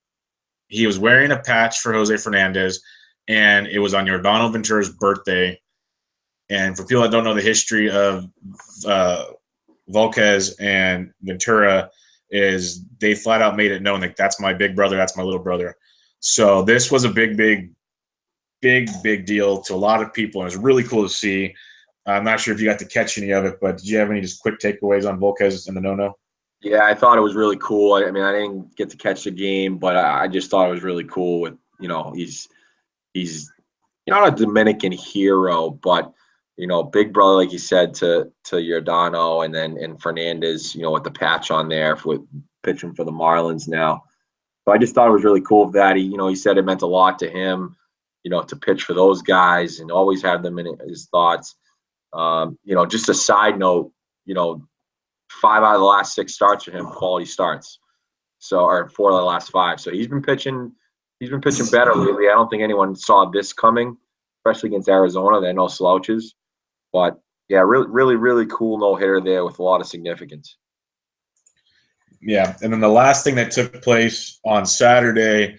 he was wearing a patch for Jose Fernandez, and it was on Yordano Ventura's birthday. And for people that don't know the history of Volquez and Ventura, is they flat out made it known that that's my big brother, that's my little brother. So this was a big deal to a lot of people, and it was really cool to see. I'm not sure if you got to catch any of it, but did you have any just quick takeaways on Volquez and the no-no? Yeah, I thought it was really cool. I mean, I didn't get to catch the game, but I just thought it was really cool. With he's not a Dominican hero, but big brother, like you said, to Yordano, and Fernandez, with the patch on there with pitching for the Marlins now. So I just thought it was really cool that he said it meant a lot to him, to pitch for those guys and always have them in his thoughts. Just a side note, 5 out of the last 6 starts for him, quality starts. So, or 4 of the last 5. So he's been pitching better lately. I don't think anyone saw this coming, especially against Arizona. They're no slouches. But yeah, really, really cool no-hitter there with a lot of significance. Yeah, and then the last thing that took place on Saturday,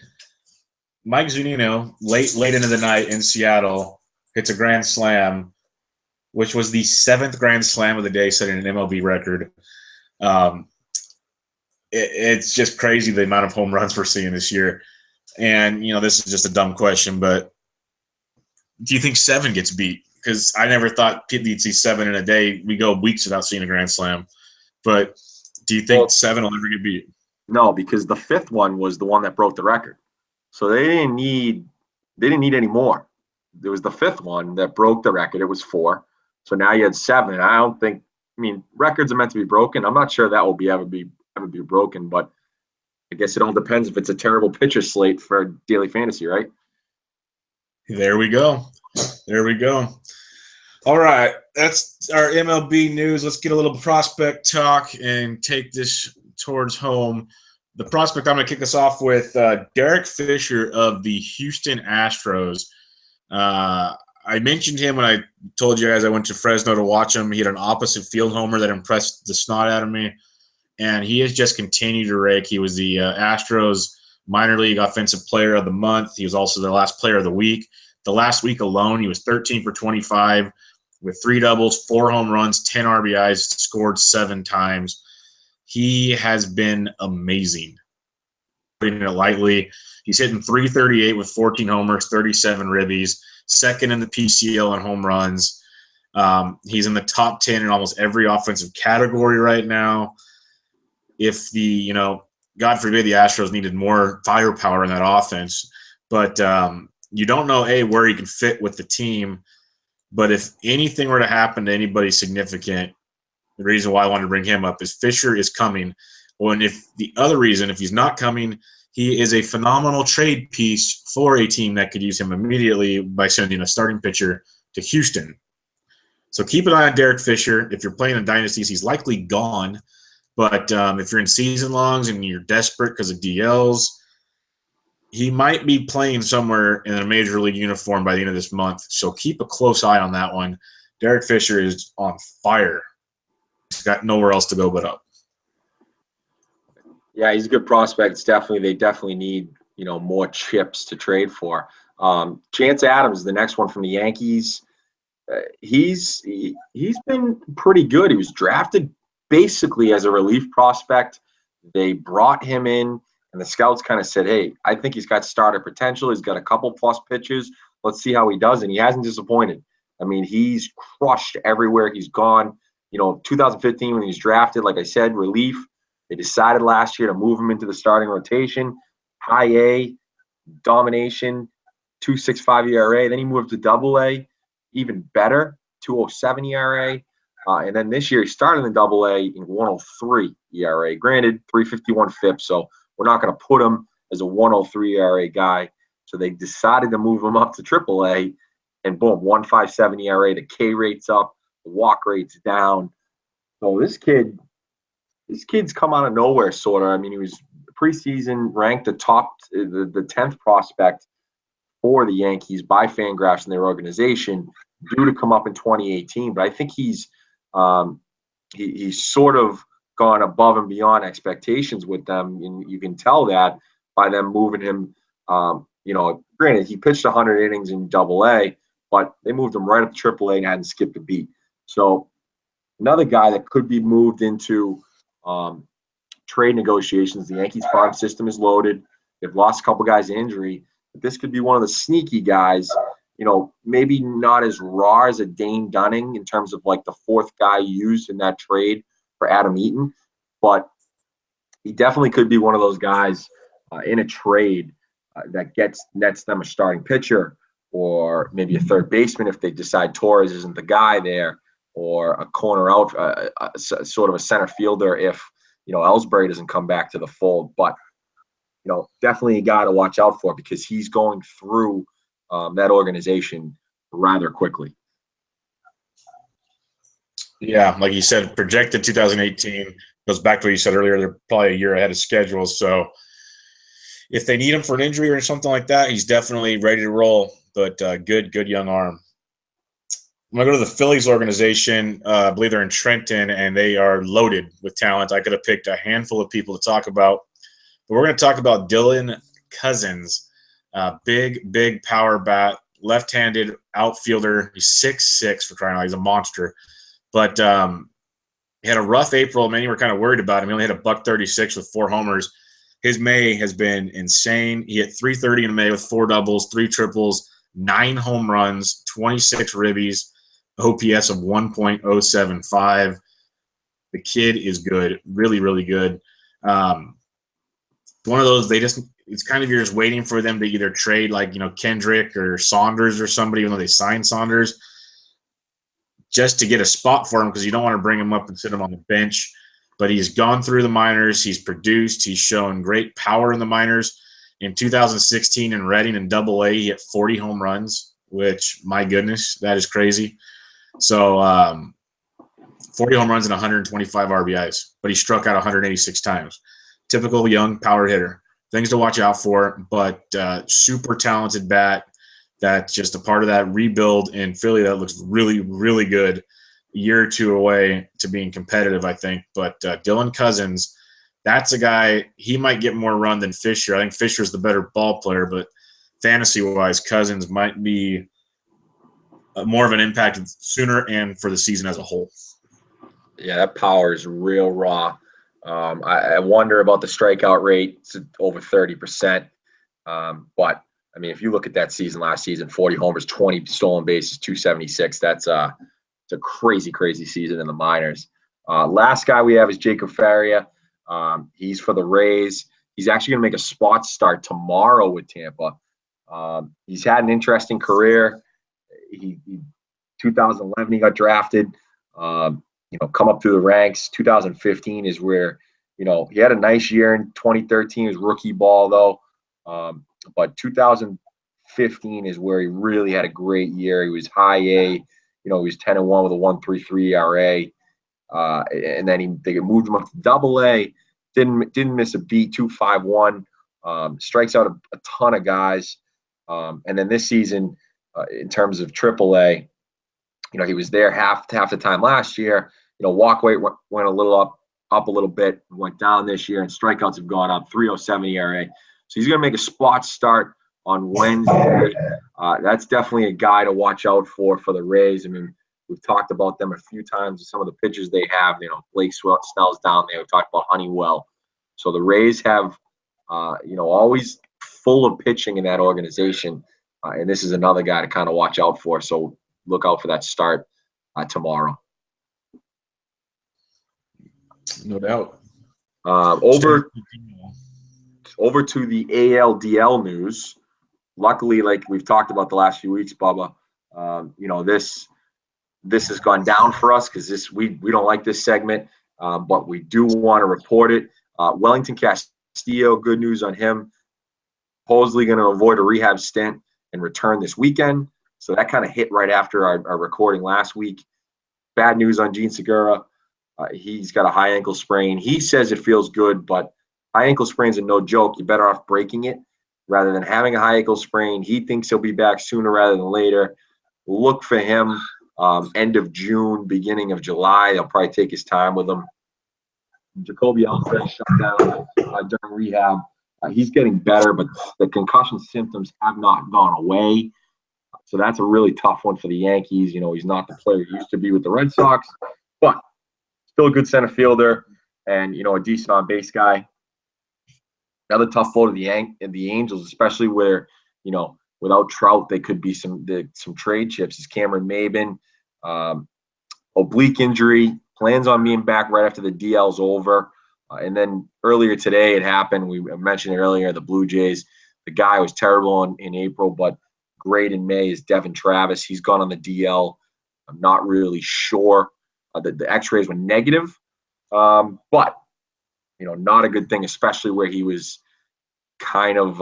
Mike Zunino, late into the night in Seattle, hits a grand slam, which was the 7th grand slam of the day, setting an MLB record. It's just crazy the amount of home runs we're seeing this year. And, this is just a dumb question, but do you think 7 gets beat? Because I never thought you'd see 7 in a day. We go weeks without seeing a grand slam. But do you think 7 will ever get beat? No, because the 5th one was the one that broke the record. So they didn't need any more. There was the 5th one that broke the record. It was 4. So now you had 7. I don't think. I mean, records are meant to be broken. I'm not sure that will ever be broken, but I guess it all depends if it's a terrible pitcher slate for daily fantasy, right? There we go. All right, that's our MLB news. Let's get a little prospect talk and take this towards home. The prospect I'm going to kick us off with, Derek Fisher of the Houston Astros. I mentioned him when I told you guys I went to Fresno to watch him. He had an opposite field homer that impressed the snot out of me, and he has just continued to rake. He was the Astros minor league offensive player of the month. He was also the last player of the week. The last week alone, he was 13 for 25, with 3 doubles, 4 home runs, 10 RBIs, scored 7 times. He has been amazing. Putting it lightly, he's hitting .338 with 14 homers, 37 ribbies, second in the PCL in home runs. He's in the top 10 in almost every offensive category right now. If God forbid the Astros needed more firepower in that offense, but you don't know, where he can fit with the team. But if anything were to happen to anybody significant, the reason why I wanted to bring him up is Fisher is coming. Well, and if he's not coming, he is a phenomenal trade piece for a team that could use him immediately by sending a starting pitcher to Houston. So keep an eye on Derek Fisher. If you're playing in dynasties, he's likely gone. But if you're in season longs and you're desperate because of DLs, he might be playing somewhere in a major league uniform by the end of this month. So keep a close eye on that one. Derek Fisher is on fire. He's got nowhere else to go but up. Yeah, he's a good prospect. They definitely need, more chips to trade for. Chance Adams, the next one from the Yankees. He's been pretty good. He was drafted basically as a relief prospect. They brought him in, and the scouts kind of said, hey, I think he's got starter potential. He's got a couple plus pitches. Let's see how he does. And he hasn't disappointed. I mean, he's crushed everywhere he's gone. 2015 when he was drafted, like I said, relief. They decided last year to move him into the starting rotation. High A, domination, 2.65 ERA. Then he moved to Double A, even better, 2.07 ERA. And then this year he started in Double A in 1.03 ERA. Granted, 3.51 FIP, so we're not going to put him as a 1.03 ERA guy. So they decided to move him up to Triple A, and boom, 1.57 ERA. The K rate's up, the walk rate's down. So this kid's come out of nowhere, sort of. I mean, he was preseason ranked the 10th prospect for the Yankees by Fangraphs in their organization, due to come up in 2018. But I think he's sort of gone above and beyond expectations with them, and you can tell that by them moving him. Granted, he pitched 100 innings in Double A, but they moved him right up to Triple A and hadn't skipped a beat. So another guy that could be moved into trade negotiations. The Yankees farm system is loaded. They've lost a couple guys to injury, but this could be one of the sneaky guys. Maybe not as raw as a Dane Dunning in terms of like the fourth guy used in that trade for Adam Eaton, but he definitely could be one of those guys in a trade that nets them a starting pitcher, or maybe a third baseman if they decide Torres isn't the guy there, or a corner out, sort of a center fielder if Ellsbury doesn't come back to the fold. But definitely a guy to watch out for, because he's going through that organization rather quickly. Yeah, like you said, projected 2018 goes back to what you said earlier. They're probably a year ahead of schedule. So if they need him for an injury or something like that, he's definitely ready to roll. But good young arm. I'm going to go to the Phillies organization. I believe they're in Trenton, and they are loaded with talent. I could have picked a handful of people to talk about. But we're going to talk about Dylan Cousins. Big power bat, left-handed outfielder. He's 6'6", for crying out loud. He's a monster. But he had a rough April. Many were kind of worried about him. He only hit a $136 with 4 homers. His May has been insane. He hit .330 in May with 4 doubles, 3 triples, 9 home runs, 26 ribbies, OPS of 1.075. The kid is good, really, really good. One of those, it's kind of, you're just waiting for them to either trade like, Kendrick or Saunders or somebody, even though they signed Saunders, just to get a spot for him, because you don't want to bring him up and sit him on the bench. But he's gone through the minors. He's produced. He's shown great power in the minors. In 2016 in Reading and Double A, he hit 40 home runs, which, my goodness, that is crazy. So 40 home runs and 125 RBIs, but he struck out 186 times. Typical young power hitter. Things to watch out for, but super talented bat. That's just a part of that rebuild in Philly that looks really, really good. A year or two away to being competitive, I think. But Dylan Cousins, that's a guy, he might get more run than Fisher. I think Fisher's the better ball player, but fantasy-wise, Cousins might be more of an impact sooner and for the season as a whole. Yeah, that power is real raw. I wonder about the strikeout rate. It's over 30%. But I mean, if you look at that season last season, 40 homers, 20 stolen bases, 276. It's a crazy, crazy season in the minors. Last guy we have is Jacob Faria. He's for the Rays. He's actually going to make a spot start tomorrow with Tampa. He's had an interesting career. He 2011 he got drafted. Come up through the ranks. 2015 is where he had a nice year in 2013. His rookie ball though, but 2015 is where he really had a great year. He was high A. He was 10-1 with a 1.33 ERA, and then they moved him up to Double A. Didn't miss a beat. 2.51. Strikes out a ton of guys. And then this season, in terms of Triple A, he was there half the time last year. Walk rate went a little up a little bit, went down this year, and strikeouts have gone up. 3.07 ERA. So he's going to make a spot start on Wednesday. That's definitely a guy to watch out for the Rays. I mean, we've talked about them a few times. Some of the pitchers they have, Blake Snell's down there. We talked about Honeywell. So the Rays have, always full of pitching in that organization. And this is another guy to kind of watch out for. So look out for that start tomorrow. No doubt. Over to the ALDL news. Luckily, like we've talked about the last few weeks, Bubba, this has gone down for us because we don't like this segment, but we do want to report it. Wellington Castillo, good news on him. Supposedly going to avoid a rehab stint and return this weekend. So that kind of hit right after our recording last week. Bad news on Gene Segura. He's got a high ankle sprain. He says it feels good, but high ankle sprains are no joke. You're better off breaking it rather than having a high ankle sprain. He thinks he'll be back sooner rather than later. Look for him end of June, beginning of July. They'll probably take his time with him. Jacoby Ellsbury shut down during rehab. He's getting better, but the concussion symptoms have not gone away. So that's a really tough one for the Yankees. He's not the player he used to be with the Red Sox, but still a good center fielder and, a decent on-base guy. Another tough blow to the Angels, especially where, without Trout, they could be some trade chips. Is Cameron Maybin. Oblique injury, plans on being back right after the DL's over. And then earlier today it happened. We mentioned it earlier, the Blue Jays. The guy was terrible in April, but great in May is Devin Travis. He's gone on the DL. I'm not really sure. The x-rays were negative, but, not a good thing, especially where he was kind of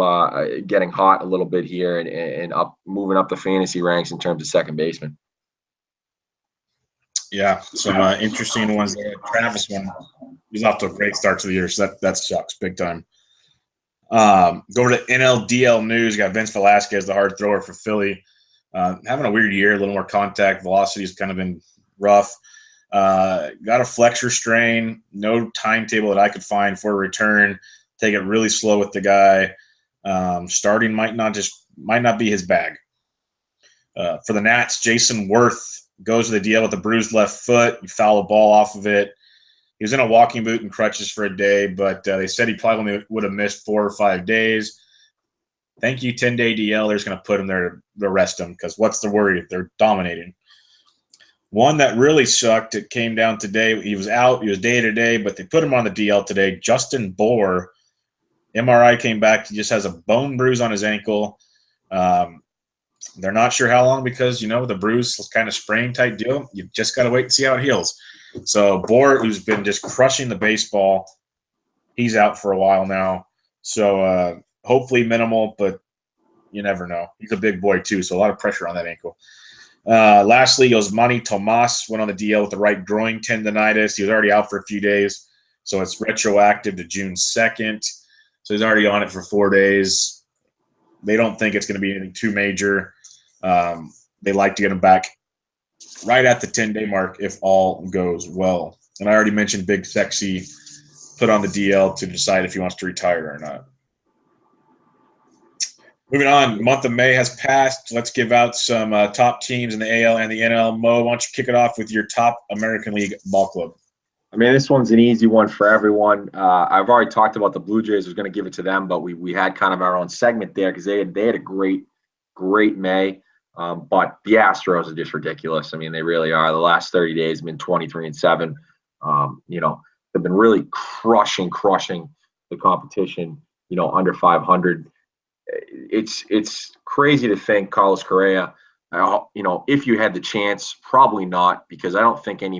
getting hot a little bit here and moving up the fantasy ranks in terms of second baseman. Yeah, some interesting ones there. Travis one, he's off to a great start to the year, so that sucks big time. Go over to NLDL news. You got Vince Velasquez, the hard thrower for Philly, having a weird year. A little more contact velocity has kind of been rough. Got a flexor strain. No timetable that I could find for a return. Take it really slow with the guy. Starting might not be his bag. For the Nats, Jason Worth goes to the DL with a bruised left foot. You foul a ball off of it. He was in a walking boot and crutches for a day, but they said he probably only would have missed 4 or 5 days. Thank you, 10-day DL. They're just going to put him there to rest him because what's the worry? They're dominating. One that really sucked, it came down today. He was out. He was day-to-day, but they put him on the DL today. Justin Bour, MRI came back. He just has a bone bruise on his ankle. They're not sure how long because, the bruise is kind of sprain-type deal. You just got to wait and see how it heals. So Bour, who's been just crushing the baseball, he's out for a while now. So hopefully minimal, but you never know. He's a big boy too, so a lot of pressure on that ankle. Lastly, Osmani Tomas went on the DL with the right groin tendonitis. He was already out for a few days, so it's retroactive to June 2nd. So he's already on it for 4 days. They don't think it's going to be anything too major. They like to get him back right at the 10-day mark if all goes well. And I already mentioned Big Sexy put on the DL to decide if he wants to retire or not. Moving on, month of May has passed. Let's give out some top teams in the AL and the NL. Mo, why don't you kick it off with your top American League ball club? I mean, this one's an easy one for everyone. I've already talked about the Blue Jays. I was going to give it to them, but we had kind of our own segment there because they had a great May. But the Astros are just ridiculous. I mean, they really are. The last 30 days have been 23-7. They've been really crushing the competition. Under 500. It's crazy to think Carlos Correa. If you had the chance, probably not, because I don't think any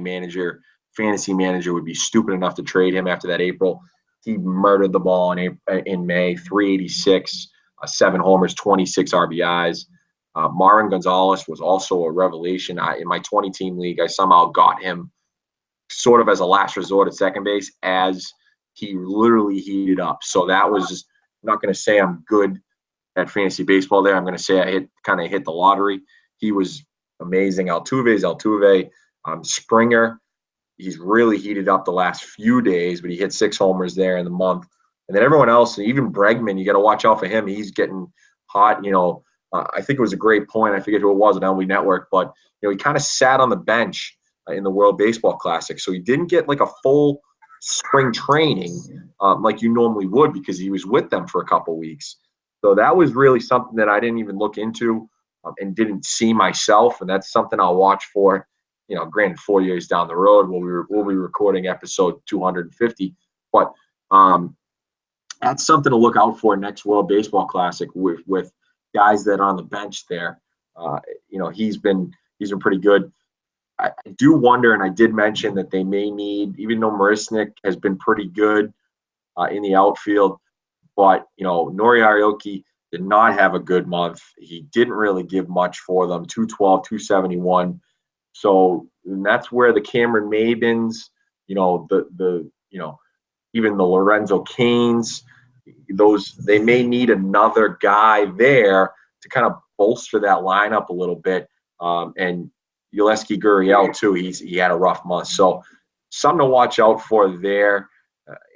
fantasy manager would be stupid enough to trade him after that April. He murdered the ball in May, 386, 7 homers, 26 RBIs. Marvin Gonzalez was also a revelation. In my 20-team league, I somehow got him sort of as a last resort at second base as he literally heated up. So that was – I'm not going to say I'm good at fantasy baseball there. I'm going to say I hit the lottery. He was amazing. Altuve. Springer, he's really heated up the last few days, but he hit 6 homers there in the month. And then everyone else, even Bregman, you got to watch out for him. He's getting hot. I think it was a great point. I forget who it was on MLB Network, but he kind of sat on the bench in the World Baseball Classic, so he didn't get like a full spring training like you normally would because he was with them for a couple weeks. So that was really something that I didn't even look into and didn't see myself, and that's something I'll watch for. Granted, 4 years down the road, we'll be recording episode 250, but that's something to look out for next World Baseball Classic with guys that are on the bench there. He's been pretty good. I do wonder, and I did mention that they may need, even though Marisnik has been pretty good in the outfield, but Nori Aoki did not have a good month. He didn't really give much for them. 212, 271. So that's where the Cameron Mabins, even the Lorenzo Canes, they may need another guy there to kind of bolster that lineup a little bit. And Yulesky Gurriel too. He had a rough month, so something to watch out for there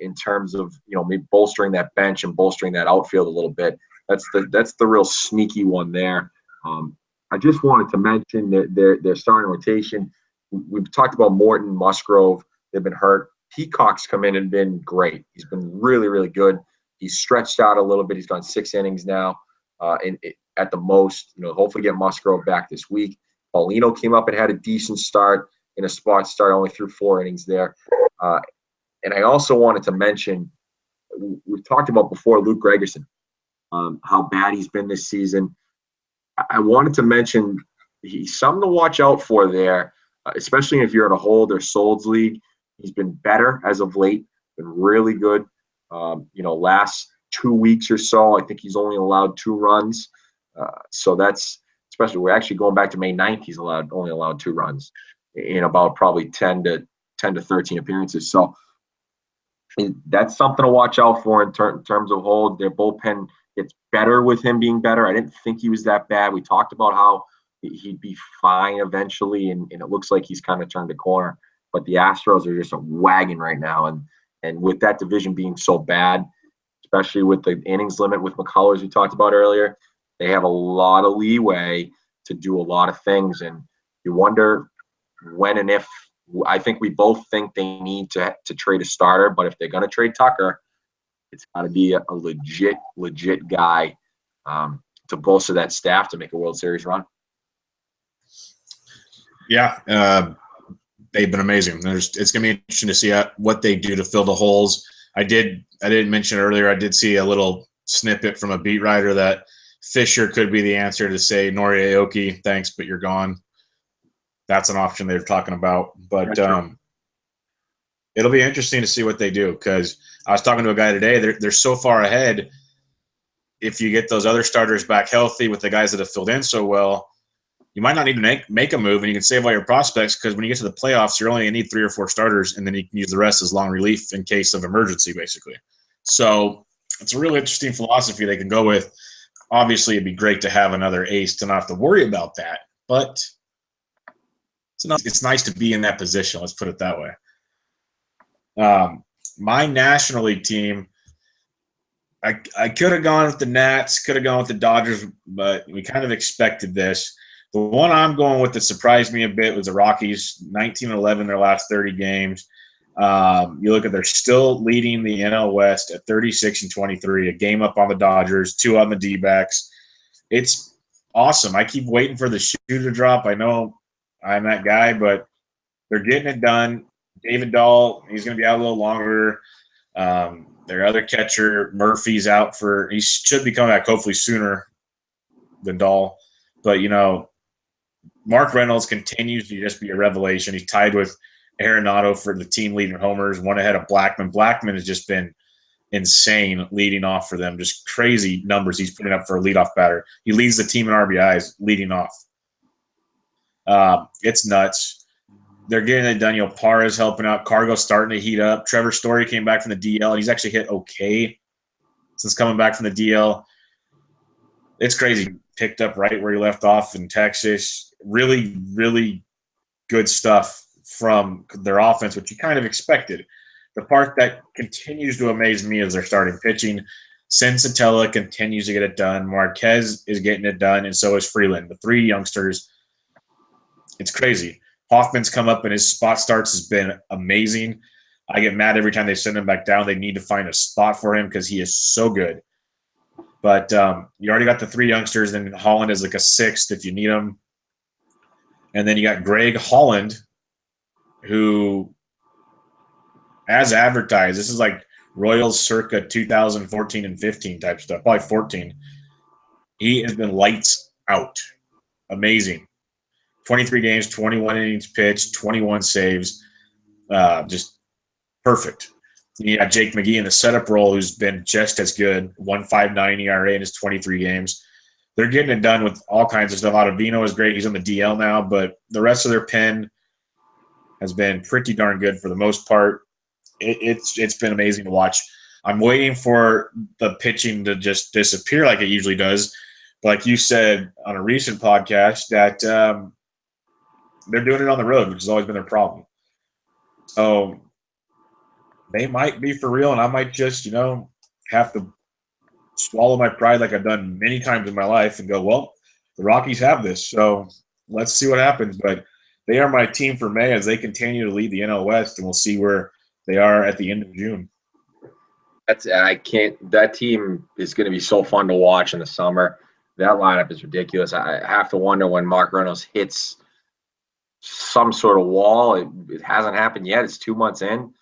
in terms of maybe bolstering that bench and bolstering that outfield a little bit. That's the real sneaky one there. I just wanted to mention that their starting rotation. We've talked about Morton, Musgrove. They've been hurt. Peacock's come in and been great. He's been really, really good. He's stretched out a little bit. He's gone 6 innings now, at the most. Hopefully get Musgrove back this week. Paulino came up and had a decent start in a spot start, only threw 4 innings there. And I also wanted to mention, we've talked about before Luke Gregerson, how bad he's been this season. I wanted to mention he's something to watch out for there, especially if you're in a hold or solds league. He's been better as of late, been really good. Last 2 weeks or so, I think he's only allowed 2 runs. So that's, especially, we're actually going back to May 9th, he's only allowed 2 runs in about probably 10 to 13 appearances. So that's something to watch out for in terms of hold. Their bullpen gets better with him being better. I didn't think he was that bad. We talked about how he'd be fine eventually, and it looks like he's kind of turned a corner. But the Astros are just a wagon right now, and with that division being so bad, especially with the innings limit with McCullers we talked about earlier, they have a lot of leeway to do a lot of things, and you wonder when and if. I think we both think they need to trade a starter, but if they're going to trade Tucker, it's got to be a legit guy to bolster that staff to make a World Series run. Yeah, they've been amazing. It's going to be interesting to see what they do to fill the holes. I didn't mention earlier, I did see a little snippet from a beat writer that Fisher could be the answer to say, Nori Aoki, thanks, but you're gone. That's an option they're talking about. But it'll be interesting to see what they do, because I was talking to a guy today. They're so far ahead. If you get those other starters back healthy with the guys that have filled in so well, you might not need to make a move, and you can save all your prospects, because when you get to the playoffs, you're only going to need 3 or 4 starters, and then you can use the rest as long relief in case of emergency, basically. So it's a really interesting philosophy they can go with. Obviously, it'd be great to have another ace to not have to worry about that, but it's nice to be in that position. Let's put it that way. My National League team, I could have gone with the Nats, could have gone with the Dodgers, but we kind of expected this. The one I'm going with that surprised me a bit was the Rockies, 19-11 their last 30 games. You look at they're still leading the NL West at 36-23, a game up on the Dodgers, 2 on the D-backs. It's awesome. I keep waiting for the shoe to drop. I know I'm that guy, but they're getting it done. David Dahl, he's going to be out a little longer. Their other catcher, Murphy's out he should be coming back hopefully sooner than Dahl. But, Mark Reynolds continues to just be a revelation. He's tied with Arenado for the team leading homers, one ahead of Blackman. Blackman has just been insane leading off for them, just crazy numbers he's putting up for a leadoff batter. He leads the team in RBIs leading off. It's nuts. They're getting it done. Parra's helping out. Cargo's starting to heat up. Trevor Story came back from the DL, and he's actually hit okay since coming back from the DL. It's crazy. Picked up right where he left off in Texas. Really, really good stuff from their offense, which you kind of expected. The part that continues to amaze me is their starting pitching. Sensatella continues to get it done. Marquez is getting it done, and so is Freeland. The 3 youngsters, it's crazy. Hoffman's come up, and his spot starts has been amazing. I get mad every time they send him back down. They need to find a spot for him because he is so good. But you already got the 3 youngsters, and Holland is like a 6th if you need him. And then you got Greg Holland, who, as advertised, this is like Royals circa 2014 and 15 type stuff, probably 14. He has been lights out. Amazing. 23 games, 21 innings pitched, 21 saves. Just perfect. You got Jake McGee in the setup role, who's been just as good, 1.59 ERA in his 23 games. They're getting it done with all kinds of stuff. Ottavino is great. He's on the DL now, but the rest of their pen has been pretty darn good for the most part. It's been amazing to watch. I'm waiting for the pitching to just disappear like it usually does. But like you said on a recent podcast, that they're doing it on the road, which has always been their problem. So they might be for real, and I might just, have to swallow my pride like I've done many times in my life and go, well, the Rockies have this, so let's see what happens. But they are my team for May as they continue to lead the NL West, and we'll see where they are at the end of June. That team is going to be so fun to watch in the summer. That lineup is ridiculous. I have to wonder when Mark Reynolds hits some sort of wall. It hasn't happened yet. It's 2 months in.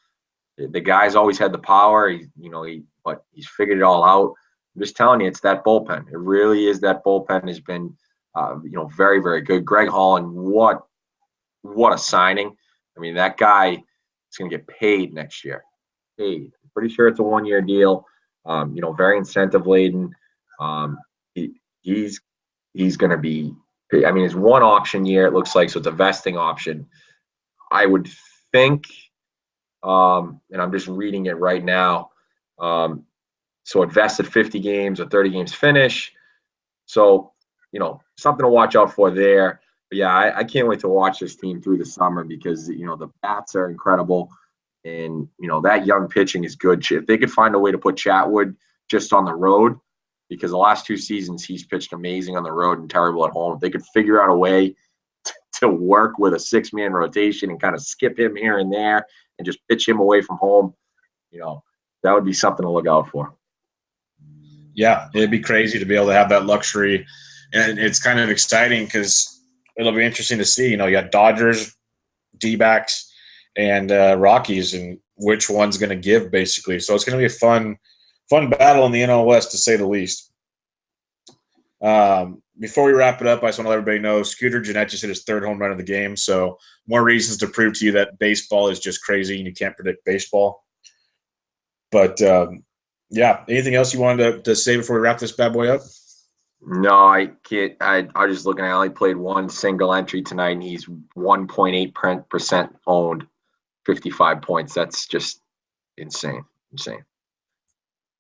The guy's always had the power. But he's figured it all out. I'm just telling you, it's that bullpen. It really is. That bullpen has been, very, very good. Greg Holland, what a signing. I mean, that guy is going to get paid next year. Paid. I'm pretty sure it's a 1-year deal. Very incentive laden. He's going to be. I mean, it's 1 option year. It looks like, so it's a vesting option. I would think, and I'm just reading it right now. So it vests at 50 games or 30 games finish. So, something to watch out for there. But yeah, I can't wait to watch this team through the summer because, the bats are incredible. And, that young pitching is good. If they could find a way to put Chatwood just on the road, because the last 2 seasons he's pitched amazing on the road and terrible at home. If they could figure out a way to work with a 6-man rotation and kind of skip him here and there and just pitch him away from home, that would be something to look out for. Yeah, it'd be crazy to be able to have that luxury. And it's kind of exciting because it'll be interesting to see. You got Dodgers, D-backs, and Rockies, and which one's going to give, basically. So it's going to be a fun battle in the NL West, to say the least. Before we wrap it up, I just want to let everybody know Scooter Gennett just hit his 3rd home run of the game. So more reasons to prove to you that baseball is just crazy and you can't predict baseball. But, anything else you wanted to say before we wrap this bad boy up? No, I can't. I was just looking. I only played 1 single entry tonight, and he's 1.8% owned, 55 points. That's just insane.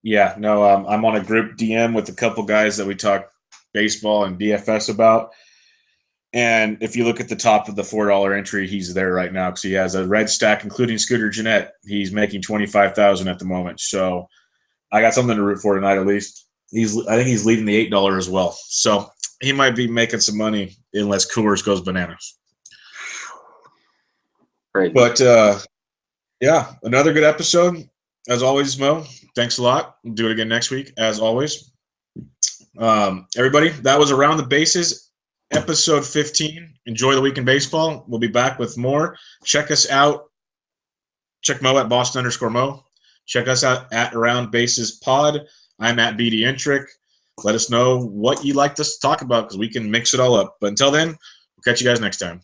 Yeah, no, I'm on a group DM with a couple guys that we talk baseball and DFS about. And if you look at the top of the $4 entry, he's there right now because he has a red stack, including Scooter Gennett. He's making $25,000 at the moment. So I got something to root for tonight at least. I think he's leading the $8 as well. So he might be making some money unless Coors goes bananas. Great. But yeah, another good episode. As always, Mo, thanks a lot. We'll do it again next week, as always. Everybody, that was Around the Bases, episode 15. Enjoy the week in baseball. We'll be back with more. Check us out. Check Mo at Boston_Mo. Check us out at Around Bases Pod. I'm at BD Intric. Let us know what you'd like us to talk about because we can mix it all up. But until then, we'll catch you guys next time.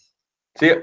See ya.